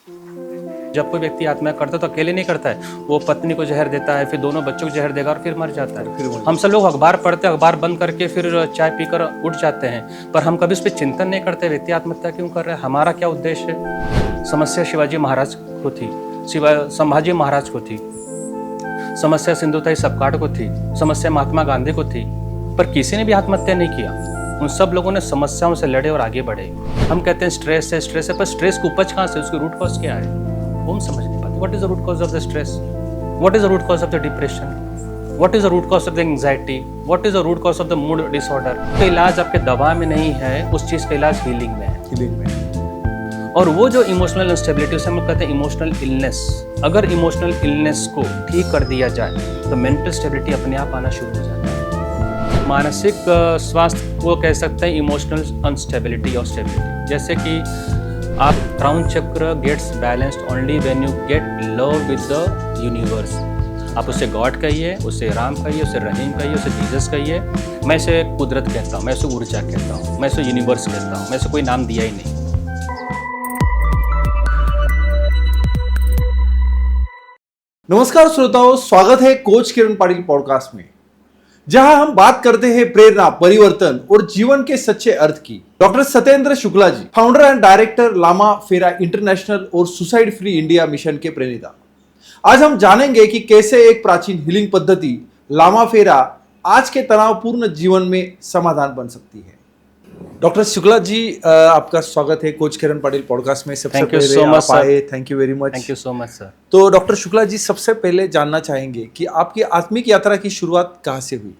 जब कोई व्यक्ति आत्महत्या करता है तो अकेले नहीं करता है, वो पत्नी को जहर देता है, फिर दोनों बच्चों को जहर देगा और फिर मर जाता है। हम सब लोग अखबार पढ़ते हैं, अखबार बंद करके फिर चाय पीकर उठ जाते हैं, पर हम कभी उस पर चिंतन नहीं करते व्यक्ति आत्महत्या क्यों कर रहा है, हमारा क्या उद्देश्य है। समस्या शिवाजी महाराज को थी, संभाजी महाराज को थी, समस्या सिंधुताई सपकाट को थी, समस्या महात्मा गांधी को थी, पर किसी ने भी आत्महत्या नहीं किया। उन सब लोगों ने समस्याओं से लड़े और आगे बढ़े। हम कहते हैं स्ट्रेस है, पर स्ट्रेस की उपज कहाँ से, उसकी रूट कॉज क्या है, वो हम समझ नहीं पाते। What is the root cause of the stress, what is the root cause of the depression, what is the root cause of the anxiety, what is the root cause of the mood disorder. तो इलाज आपके दवा में नहीं है, उस चीज का इलाज हीलिंग में है। और वो जो इमोशनल इंस्टेबिलिटी, उसे हम कहते हैं इमोशनल इलनेस, अगर इमोशनल इलनेस को ठीक कर दिया जाए तो मेंटल स्टेबिलिटी अपने आप आना शुरू हो जाता है। मानसिक स्वास्थ्य को कह सकते हैं इमोशनल अनस्टेबिलिटी और स्टेबिलिटी। जैसे कि आप crown chakra gets balanced only when you get love with the universe. आप उसे गॉड कहिए, उसे राम कहिए, उसे रहीम कहिए, उसे जीसस कहिए। मैं इसे कुदरत कहता हूँ, मैं इसे ऊर्जा कहता हूँ, मैं इसे यूनिवर्स कहता हूँ, मैं इसे कोई नाम दिया ही नहीं। नमस्कार श्रोताओं, स्वागत है कोच किरण पाटिल पॉडकास्ट में, जहां हम बात करते हैं प्रेरणा, परिवर्तन और जीवन के सच्चे अर्थ की। Doctor Satyendra Shukla ji, founder and director Lama Fera international और सुसाइड फ्री इंडिया मिशन के प्रणेता। आज हम जानेंगे कि कैसे एक प्राचीन हीलिंग पद्धति लामा फेरा आज के तनावपूर्ण जीवन में समाधान बन सकती है। डॉक्टर शुक्ला जी, आपका स्वागत है कोच किरण पाटिल पॉडकास्ट में। सबसे पहले आप आए, thank you very much. Thank you so much sir. तो डॉक्टर शुक्ला जी, सबसे पहले जानना चाहेंगे कि आपकी आत्मिक यात्रा की शुरुआत कहाँ से हुई?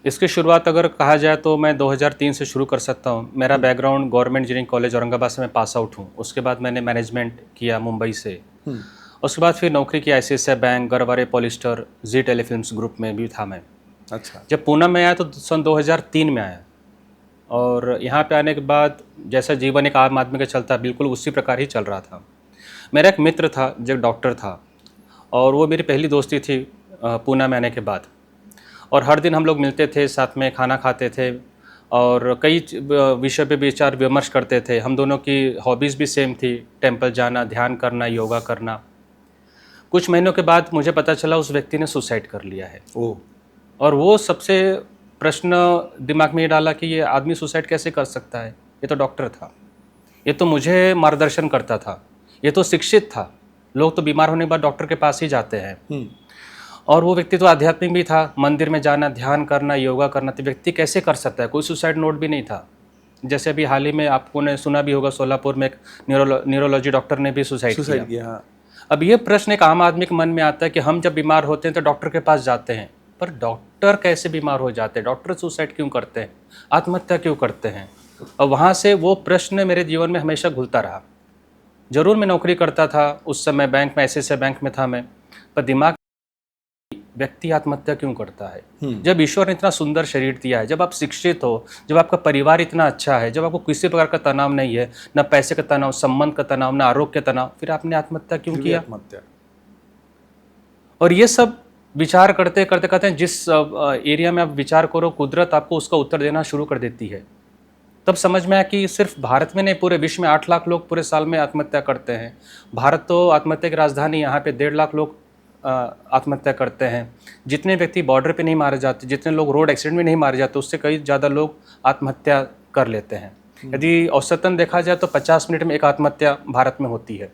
इसकी शुरुआत अगर कहा जाए तो मैं 2003 से शुरू कर सकता हूँ। मेरा background government engineering college Aurangabad से मैं पास आउट हूँ। उसके बाद मैंने मैनेजमेंट किया मुंबई से। उसके बाद फिर नौकरी की ICICI बैंक, गरवारे पॉलिस्टर, जी टेलीफिल्म्स ग्रुप में भी था मैं। अच्छा। जब पूना में आया तो सन 2003 में आया, और यहाँ पे आने के बाद जैसा जीवन एक आम आदमी का चलता बिल्कुल उसी प्रकार ही चल रहा था। मेरा एक मित्र था जो डॉक्टर था, और वो मेरी पहली दोस्ती थी पूना में आने के बाद। और हर दिन हम लोग मिलते थे, साथ में खाना खाते थे और कई विषय पे विचार विमर्श करते थे। हम दोनों की हॉबीज़ भी सेम थी, टेंपल जाना, ध्यान करना, योगा करना। कुछ महीनों के बाद मुझे पता चला उस व्यक्ति ने सुसाइड कर लिया है। और वो सबसे प्रश्न दिमाग में ये डाला कि ये आदमी सुसाइड कैसे कर सकता है, ये तो डॉक्टर था, ये तो मुझे मार्गदर्शन करता था, ये तो शिक्षित था। लोग तो बीमार होने के बाद डॉक्टर के पास ही जाते हैं। और वो व्यक्ति तो आध्यात्मिक भी था, मंदिर में जाना, ध्यान करना, योगा करना, तो व्यक्ति कैसे कर सकता है? कोई सुसाइड नोट भी नहीं था। जैसे अभी हाल ही में आपको ने सुना भी होगा, सोलापुर में एक न्यूरोलॉजी डॉक्टर ने भी सुसाइड किया। अब ये प्रश्न एक आम आदमी के मन में आता है कि हम जब बीमार होते हैं तो डॉक्टर के पास जाते हैं, पर डॉक्टर कैसे बीमार हो जाते हैं, डॉक्टर सुसाइड क्यों करते हैं, आत्महत्या क्यों करते हैं? और वहाँ से वो प्रश्न मेरे जीवन में हमेशा घुलता रहा। जरूर मैं नौकरी करता था उस समय, बैंक में, ICICI बैंक में था मैं, पर दिमाग व्यक्ति आत्महत्या क्यों करता है? जब ईश्वर ने इतना सुंदर शरीर दिया है, जब आप शिक्षित हो, जब आपका परिवार इतना अच्छा है, जब आपको किसी प्रकार का तनाव नहीं है, न पैसे का तनाव, संबंध का तनाव, न आरोग्य का तनाव, फिर आपने आत्महत्या क्यों किया? और ये सब विचार करते करते कहते हैं जिस एरिया में आप विचार करो, कुदरत आपको उसका उत्तर देना शुरू कर देती है। तब समझ में आया कि सिर्फ भारत में नहीं, पूरे विश्व में 8 लाख लोग पूरे साल में आत्महत्या करते हैं। भारत तो आत्महत्या की राजधानी, यहाँ पे 1.5 लाख लोग आत्महत्या करते हैं। जितने व्यक्ति बॉर्डर पे नहीं मारे जाते, जितने लोग रोड एक्सीडेंट में नहीं मारे जाते, उससे कई ज़्यादा लोग आत्महत्या कर लेते हैं। यदि औसतन देखा जाए तो 50 मिनट में एक आत्महत्या भारत में होती है।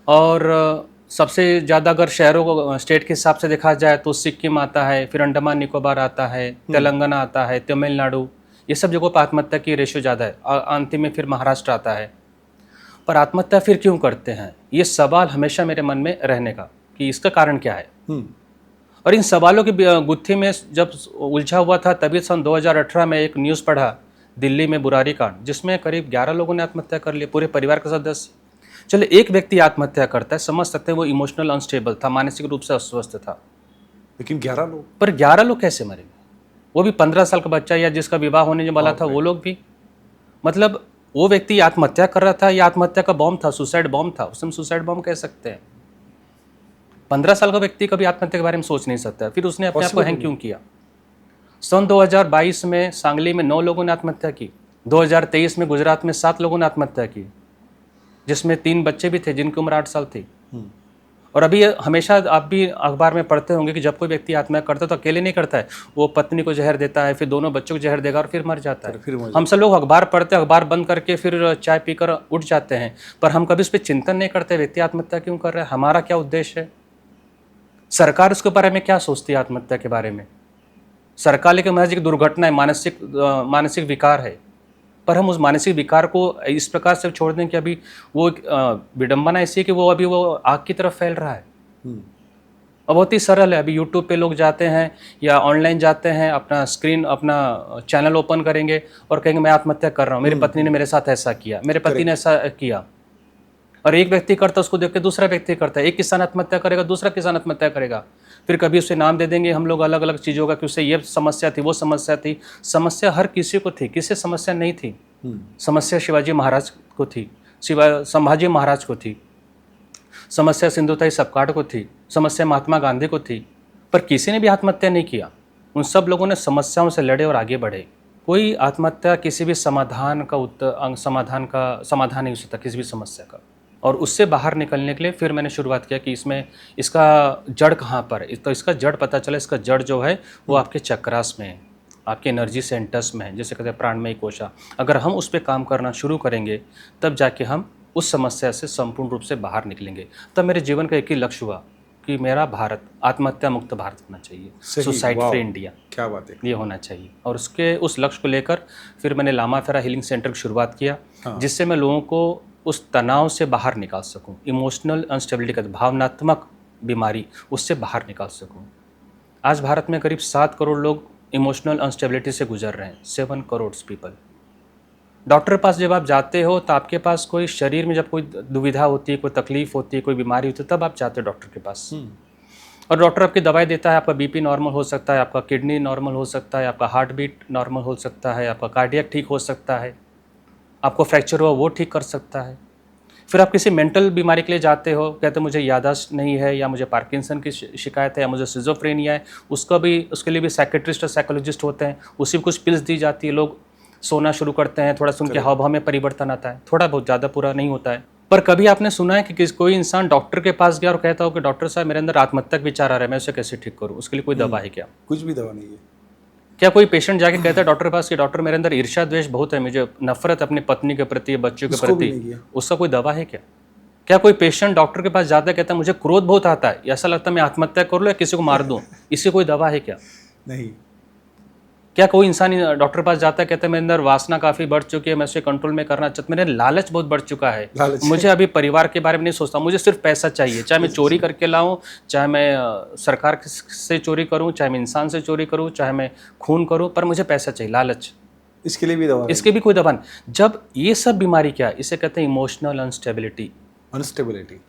और सबसे ज़्यादा अगर शहरों को, स्टेट के हिसाब से देखा जाए तो सिक्किम आता है, फिर अंडमान निकोबार आता है, तेलंगाना आता है, तमिलनाडु, ये सब जगहों पर आत्महत्या की रेशियो ज़्यादा है। अंतिम में फिर महाराष्ट्र आता है। पर आत्महत्या फिर क्यों करते हैं, ये सवाल हमेशा मेरे मन में रहने का कि इसका कारण क्या है। और इन सवालों की गुत्थी में जब उलझा हुआ था, तभी सन 2018 में एक न्यूज़ पढ़ा दिल्ली में बुरारी कांड, जिसमें करीब 11 लोगों ने आत्महत्या कर ली, पूरे परिवार का सदस्य। चलो एक व्यक्ति आत्महत्या करता है, समझ सकते हैं वो इमोशनल अनस्टेबल था, मानसिक रूप से अस्वस्थ था, लेकिन 11 लोग, पर 11 लोग कैसे मरेंगे? वो भी 15 साल का बच्चा, या जिसका विवाह होने जो वाला था वो लोग भी। मतलब वो व्यक्ति आत्महत्या कर रहा था, या आत्महत्या का बॉम्ब था, सुसाइड बॉम्ब था, उसे हम सुसाइड बॉम्ब कह सकते हैं। 15 साल का व्यक्ति कभी आत्महत्या के बारे में सोच नहीं सकता, फिर उसने अपने आप को हैंग क्यों किया? सन 2022 में सांगली में 9 लोगों ने आत्महत्या की, 2023 में गुजरात में 7 लोगों ने आत्महत्या की। जिसमें 3 बच्चे भी थे जिनकी उम्र 8 साल थी। और अभी हमेशा आप भी अखबार में पढ़ते होंगे कि जब कोई व्यक्ति आत्महत्या करता है तो अकेले नहीं करता है, वो पत्नी को जहर देता है, फिर दोनों बच्चों को जहर देगा और फिर मर जाता है। हम सब लोग अखबार पढ़ते हैं, अखबार बंद करके फिर चाय पीकर उठ जाते हैं, पर हम कभी उस पर चिंतन नहीं करते व्यक्ति आत्महत्या क्यों कर रहा है, हमारा क्या उद्देश्य है, सरकार उसके बारे में क्या सोचती है आत्महत्या के बारे में। सरकार लेकिन महज एक दुर्घटना है, मानसिक विकार है, पर हम उस मानसिक विकार को इस प्रकार से छोड़ दें कि अभी वो विडंबना ऐसी है कि वो अभी वो आग की तरफ फैल रहा है। अब बहुत ही सरल है, अभी यूट्यूब पे लोग जाते हैं या ऑनलाइन जाते हैं, अपना स्क्रीन अपना चैनल ओपन करेंगे और कहेंगे मैं आत्महत्या कर रहा हूँ, मेरी पत्नी ने मेरे साथ ऐसा किया, मेरे पति ने ऐसा किया। और एक व्यक्ति करता है, उसको देख के दूसरा व्यक्ति करता है, एक किसान आत्महत्या करेगा, दूसरा किसान आत्महत्या करेगा, फिर कभी उसे नाम दे देंगे हम लोग अलग अलग चीज़ों का कि उससे ये समस्या थी, वो समस्या थी। समस्या हर किसी को थी, किसी समस्या नहीं थी। समस्या शिवाजी महाराज को थी, संभाजी महाराज को थी, समस्या सिंधुताई सपकाट को थी, समस्या महात्मा गांधी को थी, पर किसी ने भी आत्महत्या नहीं किया। उन सब लोगों ने समस्याओं से लड़े और आगे बढ़े। कोई आत्महत्या किसी भी समाधान नहीं हो सकता किसी भी समस्या का। और उससे बाहर निकलने के लिए फिर मैंने शुरुआत किया कि इसका जड़ कहाँ पर है। तो इसका जड़ पता चला, इसका जड़ जो है वो आपके चक्रास में है, आपके एनर्जी सेंटर्स में है, जैसे कहते हैं प्राणमयी कोशा। अगर हम उस पर काम करना शुरू करेंगे तब जाके हम उस समस्या से संपूर्ण रूप से बाहर निकलेंगे। तब मेरे जीवन का एक ही लक्ष्य हुआ कि मेरा भारत आत्महत्या मुक्त भारत होना चाहिए, सुसाइड फ्री इंडिया। क्या बात है, ये होना चाहिए। और उस लक्ष्य को लेकर फिर मैंने लामा फेरा हीलिंग सेंटर की शुरुआत किया, जिससे मैं लोगों को उस तनाव से बाहर निकाल सकूं, इमोशनल अनस्टेबिलिटी का भावनात्मक बीमारी, उससे बाहर निकाल सकूं। आज भारत में करीब 7 करोड़ लोग इमोशनल अनस्टेबिलिटी से गुजर रहे हैं, 7 करोड़ पीपल। डॉक्टर के पास जब आप जाते हो तो आपके पास कोई शरीर में जब कोई दुविधा होती है, कोई तकलीफ होती है, कोई बीमारी होती है, तब आप जाते हो डॉक्टर के पास। और डॉक्टर आपकी दवाई देता है, आपका बीपी नॉर्मल हो सकता है, आपका किडनी नॉर्मल हो सकता है, आपका हार्ट बीट नॉर्मल हो सकता है, आपका कार्डियक ठीक हो सकता है, आपको फ्रैक्चर हुआ वो ठीक कर सकता है। फिर आप किसी मेंटल बीमारी के लिए जाते हो, कहते मुझे याददाश्त नहीं है, या मुझे पार्किंसन की शिकायत है, या मुझे सिजोफ्रेनिया है, उसके लिए भी साइकेट्रिस्ट और साइकोलॉजिस्ट होते हैं, उसी को कुछ पिल्स दी जाती है, लोग सोना शुरू करते हैं, थोड़ा सा उनके हाव भाव में परिवर्तन आता है, थोड़ा बहुत, ज़्यादा पूरा नहीं होता है। पर कभी आपने सुना है कि कोई इंसान डॉक्टर के पास गया और कहता हो कि डॉक्टर साहब मेरे अंदर आत्महत्या का विचार आ रहा है, मैं उसे कैसे ठीक करूँ, उसके लिए कोई दवा है क्या? कुछ भी दवा नहीं है। क्या कोई पेशेंट जाके कहता है डॉक्टर के पास कि डॉक्टर मेरे अंदर ईर्ष्या द्वेष बहुत है, मुझे नफरत अपनी पत्नी के प्रति, बच्चों के प्रति, उसका कोई दवा है क्या? क्या कोई पेशेंट डॉक्टर के पास जाता है, कहता है मुझे क्रोध बहुत आता है, ऐसा लगता है मैं आत्महत्या कर लूँ या किसी को मार दूँ, इससे कोई दवा है क्या? नहीं। क्या कोई इंसान डॉक्टर के पास जाता है, कहता है मेरे अंदर वासना काफ़ी बढ़ चुकी है, मैं उसे कंट्रोल में करना चाहता हूँ, मेरे लालच बहुत बढ़ चुका है, मुझे अभी परिवार के बारे में नहीं सोचता, मुझे सिर्फ पैसा चाहिए, चाहे मैं चोरी करके लाऊं, चाहे मैं सरकार से चोरी करूं, चाहे मैं इंसान से चोरी करूं, चाहे मैं खून करूं, पर मुझे पैसा चाहिए, लालच। इसके लिए भी दवा, इसके भी कोई दवा नहीं। जब ये सब बीमारी क्या है, इसे कहते हैं इमोशनल अनस्टेबिलिटी।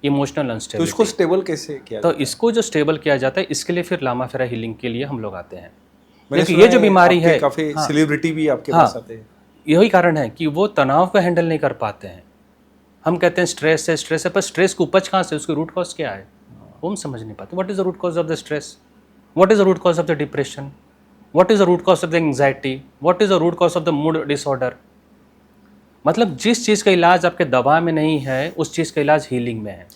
Emotional instability. तो इसको स्टेबल कैसे किया? तो इसको जो स्टेबल किया जाता है, इसके लिए फिर लामा फेरा हीलिंग के लिए हम लोग आते हैं। ये जो बीमारी है, काफी सेलिब्रिटी भी आपके पास आते हैं। यही कारण है कि वो तनाव को हैंडल नहीं कर पाते हैं। हम कहते हैं स्ट्रेस है, पर स्ट्रेस को उपज कहाँ से, उसकी रूट कॉज क्या है, वो हम समझ नहीं पाते। What is the root cause of the stress, what is the root cause of the depression, what is the root cause of the anxiety, what is the root cause of the mood disorder. मतलब जिस चीज़ का इलाज आपके दवा में नहीं है, उस चीज़ का इलाज हीलिंग में है।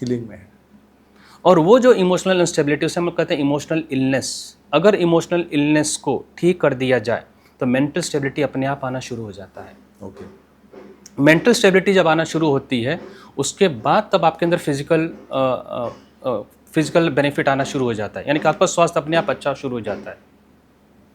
और वो जो इमोशनल इंस्टेबिलिटी, उसे हम कहते हैं इमोशनल इलनेस। अगर इमोशनल इलनेस को ठीक कर दिया जाए तो मेंटल स्टेबिलिटी अपने आप आना शुरू हो जाता है। मेंटल स्टेबिलिटी जब आना शुरू होती है, उसके बाद तब आपके अंदर फिजिकल बेनिफिट आना शुरू हो जाता है, यानी कि आपका स्वास्थ्य अपने आप अच्छा शुरू हो जाता है।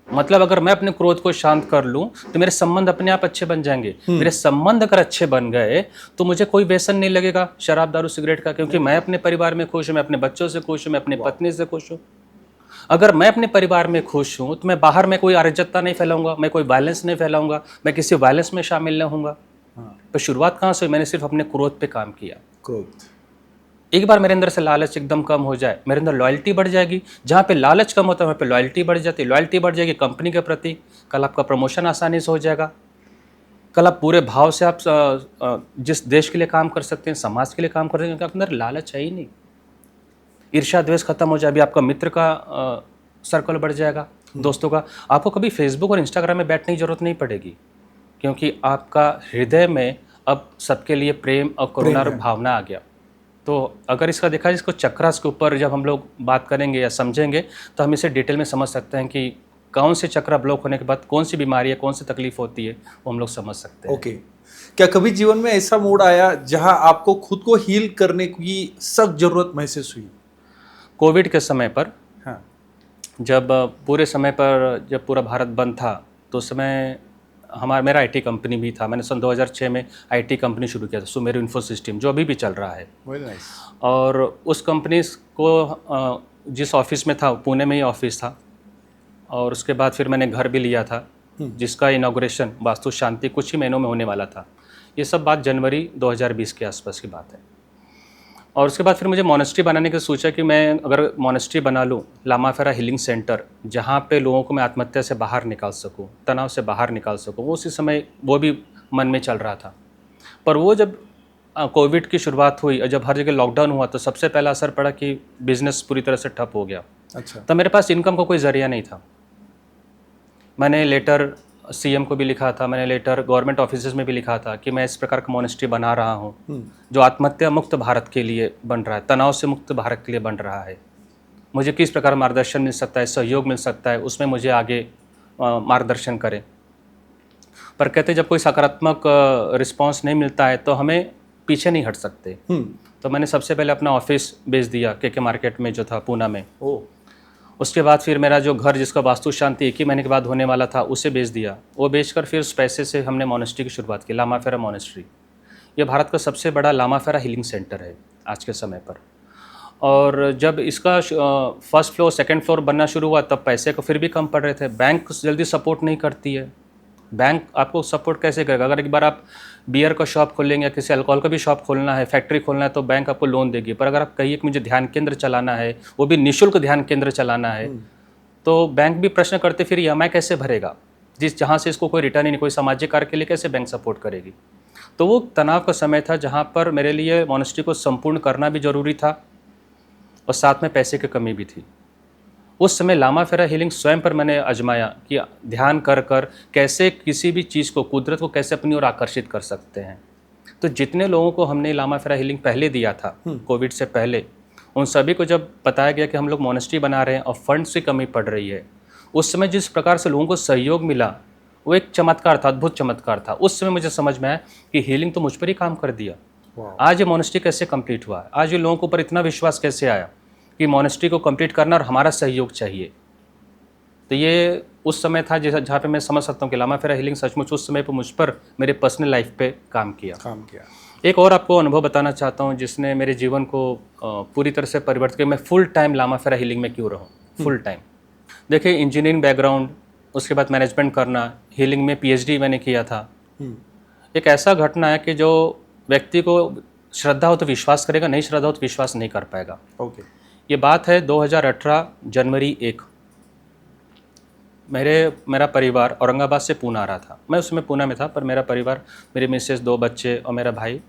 मतलब अगर मैं अपने क्रोध को शांत कर लूं तो मेरे संबंध अपने आप अच्छे बन जाएंगे। मेरे संबंध अगर अच्छे बन गए तो मुझे कोई व्यसन नहीं लगेगा शराब दारू सिगरेट का, क्योंकि मैं अपने परिवार में खुश हूँ, मैं अपने बच्चों से खुश हूँ, मैं अपनी पत्नी से खुश हूँ। अगर मैं अपने परिवार में खुश हूँ तो मैं बाहर में कोई अराजकता नहीं फैलाऊंगा, मैं कोई वायलेंस नहीं फैलाऊंगा, मैं किसी वायलेंस में शामिल नहीं होऊंगा। तो शुरुआत कहाँ से हुई? मैंने सिर्फ अपने क्रोध पे काम किया। एक बार मेरे अंदर से लालच एकदम कम हो जाए, मेरे अंदर लॉयल्टी बढ़ जाएगी। जहाँ पे लालच कम होता है वहाँ पे लॉयल्टी बढ़ जाती है। लॉयल्टी बढ़ जाएगी कंपनी के प्रति, कल आपका प्रमोशन आसानी से हो जाएगा। कल आप पूरे भाव से आप जिस देश के लिए काम कर सकते हैं, समाज के लिए काम कर सकते हैं, क्योंकि आपके अंदर लालच है ही नहीं। ईर्ष्या द्वेष खत्म हो जाए, अभी आपका मित्र का सर्कल बढ़ जाएगा, दोस्तों का। आपको कभी फेसबुक और इंस्टाग्राम में बैठने की जरूरत नहीं पड़ेगी, क्योंकि आपका हृदय में अब सबके लिए प्रेम और करुणा और है। भावना आ गया। तो अगर इसका देखा जाए, इसको चक्रास के ऊपर जब हम लोग बात करेंगे या समझेंगे तो हम इसे डिटेल में समझ सकते हैं कि कौन से चक्र ब्लॉक होने के बाद कौन सी बीमारी है, कौन सी तकलीफ होती है, वो हम लोग समझ सकते हैं। ओके। क्या कभी जीवन में ऐसा मोड़ आया जहां आपको खुद को हील करने की सख्त जरूरत महसूस हुई? कोविड के समय पर, हाँ। जब पूरे समय पर जब पूरा भारत बंद था, तो उस समय मेरा आईटी कंपनी भी था। मैंने सन 2006 में आईटी कंपनी शुरू किया था, सुमेरु इन्फो सिस्टम, जो अभी भी चल रहा है। Very nice. और उस कंपनी को जिस ऑफिस में था, पुणे में ही ऑफिस था, और उसके बाद फिर मैंने घर भी लिया था, जिसका इनॉग्रेशन वास्तु शांति कुछ ही महीनों में होने वाला था। ये सब बात जनवरी 2020 के आसपास की बात है। और उसके बाद फिर मुझे मोनेस्ट्री बनाने की सोचा कि मैं अगर मोनेस्ट्री बना लूँ, लामा फेरा हीलिंग सेंटर, जहाँ पे लोगों को मैं आत्महत्या से बाहर निकाल सकूँ, तनाव से बाहर निकाल सकूँ, वो उसी समय वो भी मन में चल रहा था। पर वो जब कोविड की शुरुआत हुई और जब हर जगह लॉकडाउन हुआ, तो सबसे पहला असर पड़ा कि बिज़नेस पूरी तरह से ठप हो गया। अच्छा। तब मेरे पास इनकम का कोई ज़रिया नहीं था। मैंने लेटर सीएम को भी लिखा था, मैंने लेटर गवर्नमेंट ऑफिसेज में भी लिखा था कि मैं इस प्रकार का मोनेस्ट्री बना रहा हूँ, जो आत्महत्या मुक्त भारत के लिए बन रहा है, तनाव से मुक्त भारत के लिए बन रहा है। मुझे किस प्रकार मार्गदर्शन मिल सकता है, सहयोग मिल सकता है, उसमें मुझे आगे मार्गदर्शन करें। पर कहते जब कोई सकारात्मक रिस्पांस नहीं मिलता है तो हमें पीछे नहीं हट सकते। तो मैंने सबसे पहले अपना ऑफिस बेच दिया के मार्केट में, जो था पूना में। उसके बाद फिर मेरा जो घर, जिसका वास्तु शांति 1 ही महीने के बाद होने वाला था, उसे बेच दिया। वो बेचकर फिर उस पैसे से हमने मोनेस्ट्री की शुरुआत की, लामा फेरा मोनेस्ट्री। ये भारत का सबसे बड़ा लामा फेरा हीलिंग सेंटर है आज के समय पर। और जब इसका फर्स्ट फ्लोर, सेकंड फ्लोर बनना शुरू हुआ, तब पैसे को फिर भी कम पड़ रहे थे। बैंक जल्दी सपोर्ट नहीं करती है। बैंक आपको सपोर्ट कैसे करेगा? अगर एक बार आप बियर का शॉप खोलेंगे या किसी अल्कोहल का भी शॉप खोलना है, फैक्ट्री खोलना है, तो बैंक आपको लोन देगी। पर अगर आप कहिए कि मुझे ध्यान केंद्र चलाना है, वो भी निःशुल्क ध्यान केंद्र चलाना है, तो बैंक भी प्रश्न करते फिर ईएमआई कैसे भरेगा, जहाँ से इसको कोई रिटर्न ही नहीं, कोई सामाजिक कार्य के लिए कैसे बैंक सपोर्ट करेगी। तो वो तनाव का समय था जहाँ पर मेरे लिए मोनेस्ट्री को संपूर्ण करना भी जरूरी था और साथ में पैसे की कमी भी थी। उस समय लामा फेरा हीलिंग स्वयं पर मैंने आजमाया कि ध्यान कर कर कैसे किसी भी चीज़ को, कुदरत को कैसे अपनी ओर आकर्षित कर सकते हैं। तो जितने लोगों को हमने लामा फेरा हीलिंग पहले दिया था, कोविड से पहले, उन सभी को जब बताया गया कि हम लोग मोनेस्ट्री बना रहे हैं और फंड्स की कमी पड़ रही है, उस समय जिस प्रकार से लोगों को सहयोग मिला, वो एक चमत्कार था, अद्भुत चमत्कार था। उस समय मुझे समझ में आया कि हीलिंग तो मुझ पर ही काम कर दिया। आज ये मोनेस्ट्री कैसे कंप्लीट हुआ, आज ये लोगों के ऊपर इतना विश्वास कैसे आया कि मोनेस्ट्री को कंप्लीट करना और हमारा सहयोग चाहिए। तो ये उस समय था जहाँ पे मैं समझ सकता हूँ कि लामा फेरा हीलिंग सचमुच उस समय पर मुझ पर, मेरे पर्सनल लाइफ पे काम किया। एक और आपको अनुभव बताना चाहता हूँ जिसने मेरे जीवन को पूरी तरह से परिवर्तित किया। मैं फुल टाइम लामा फेरा हीलिंग में क्यों रहूँ, फुल टाइम। देखिए, इंजीनियरिंग बैकग्राउंड, उसके बाद मैनेजमेंट करना, हीलिंग में पीएचडी मैंने किया था। एक ऐसा घटना है कि जो व्यक्ति को श्रद्धा हो तो विश्वास करेगा, नहीं श्रद्धा हो तो विश्वास नहीं कर पाएगा। ये बात है 2018 जनवरी 1। मेरा परिवार औरंगाबाद से पूना आ रहा था। मैं उसमें पूना में था, पर मेरा परिवार, मेरे मिसेस, 2 बच्चे और मेरा भाई,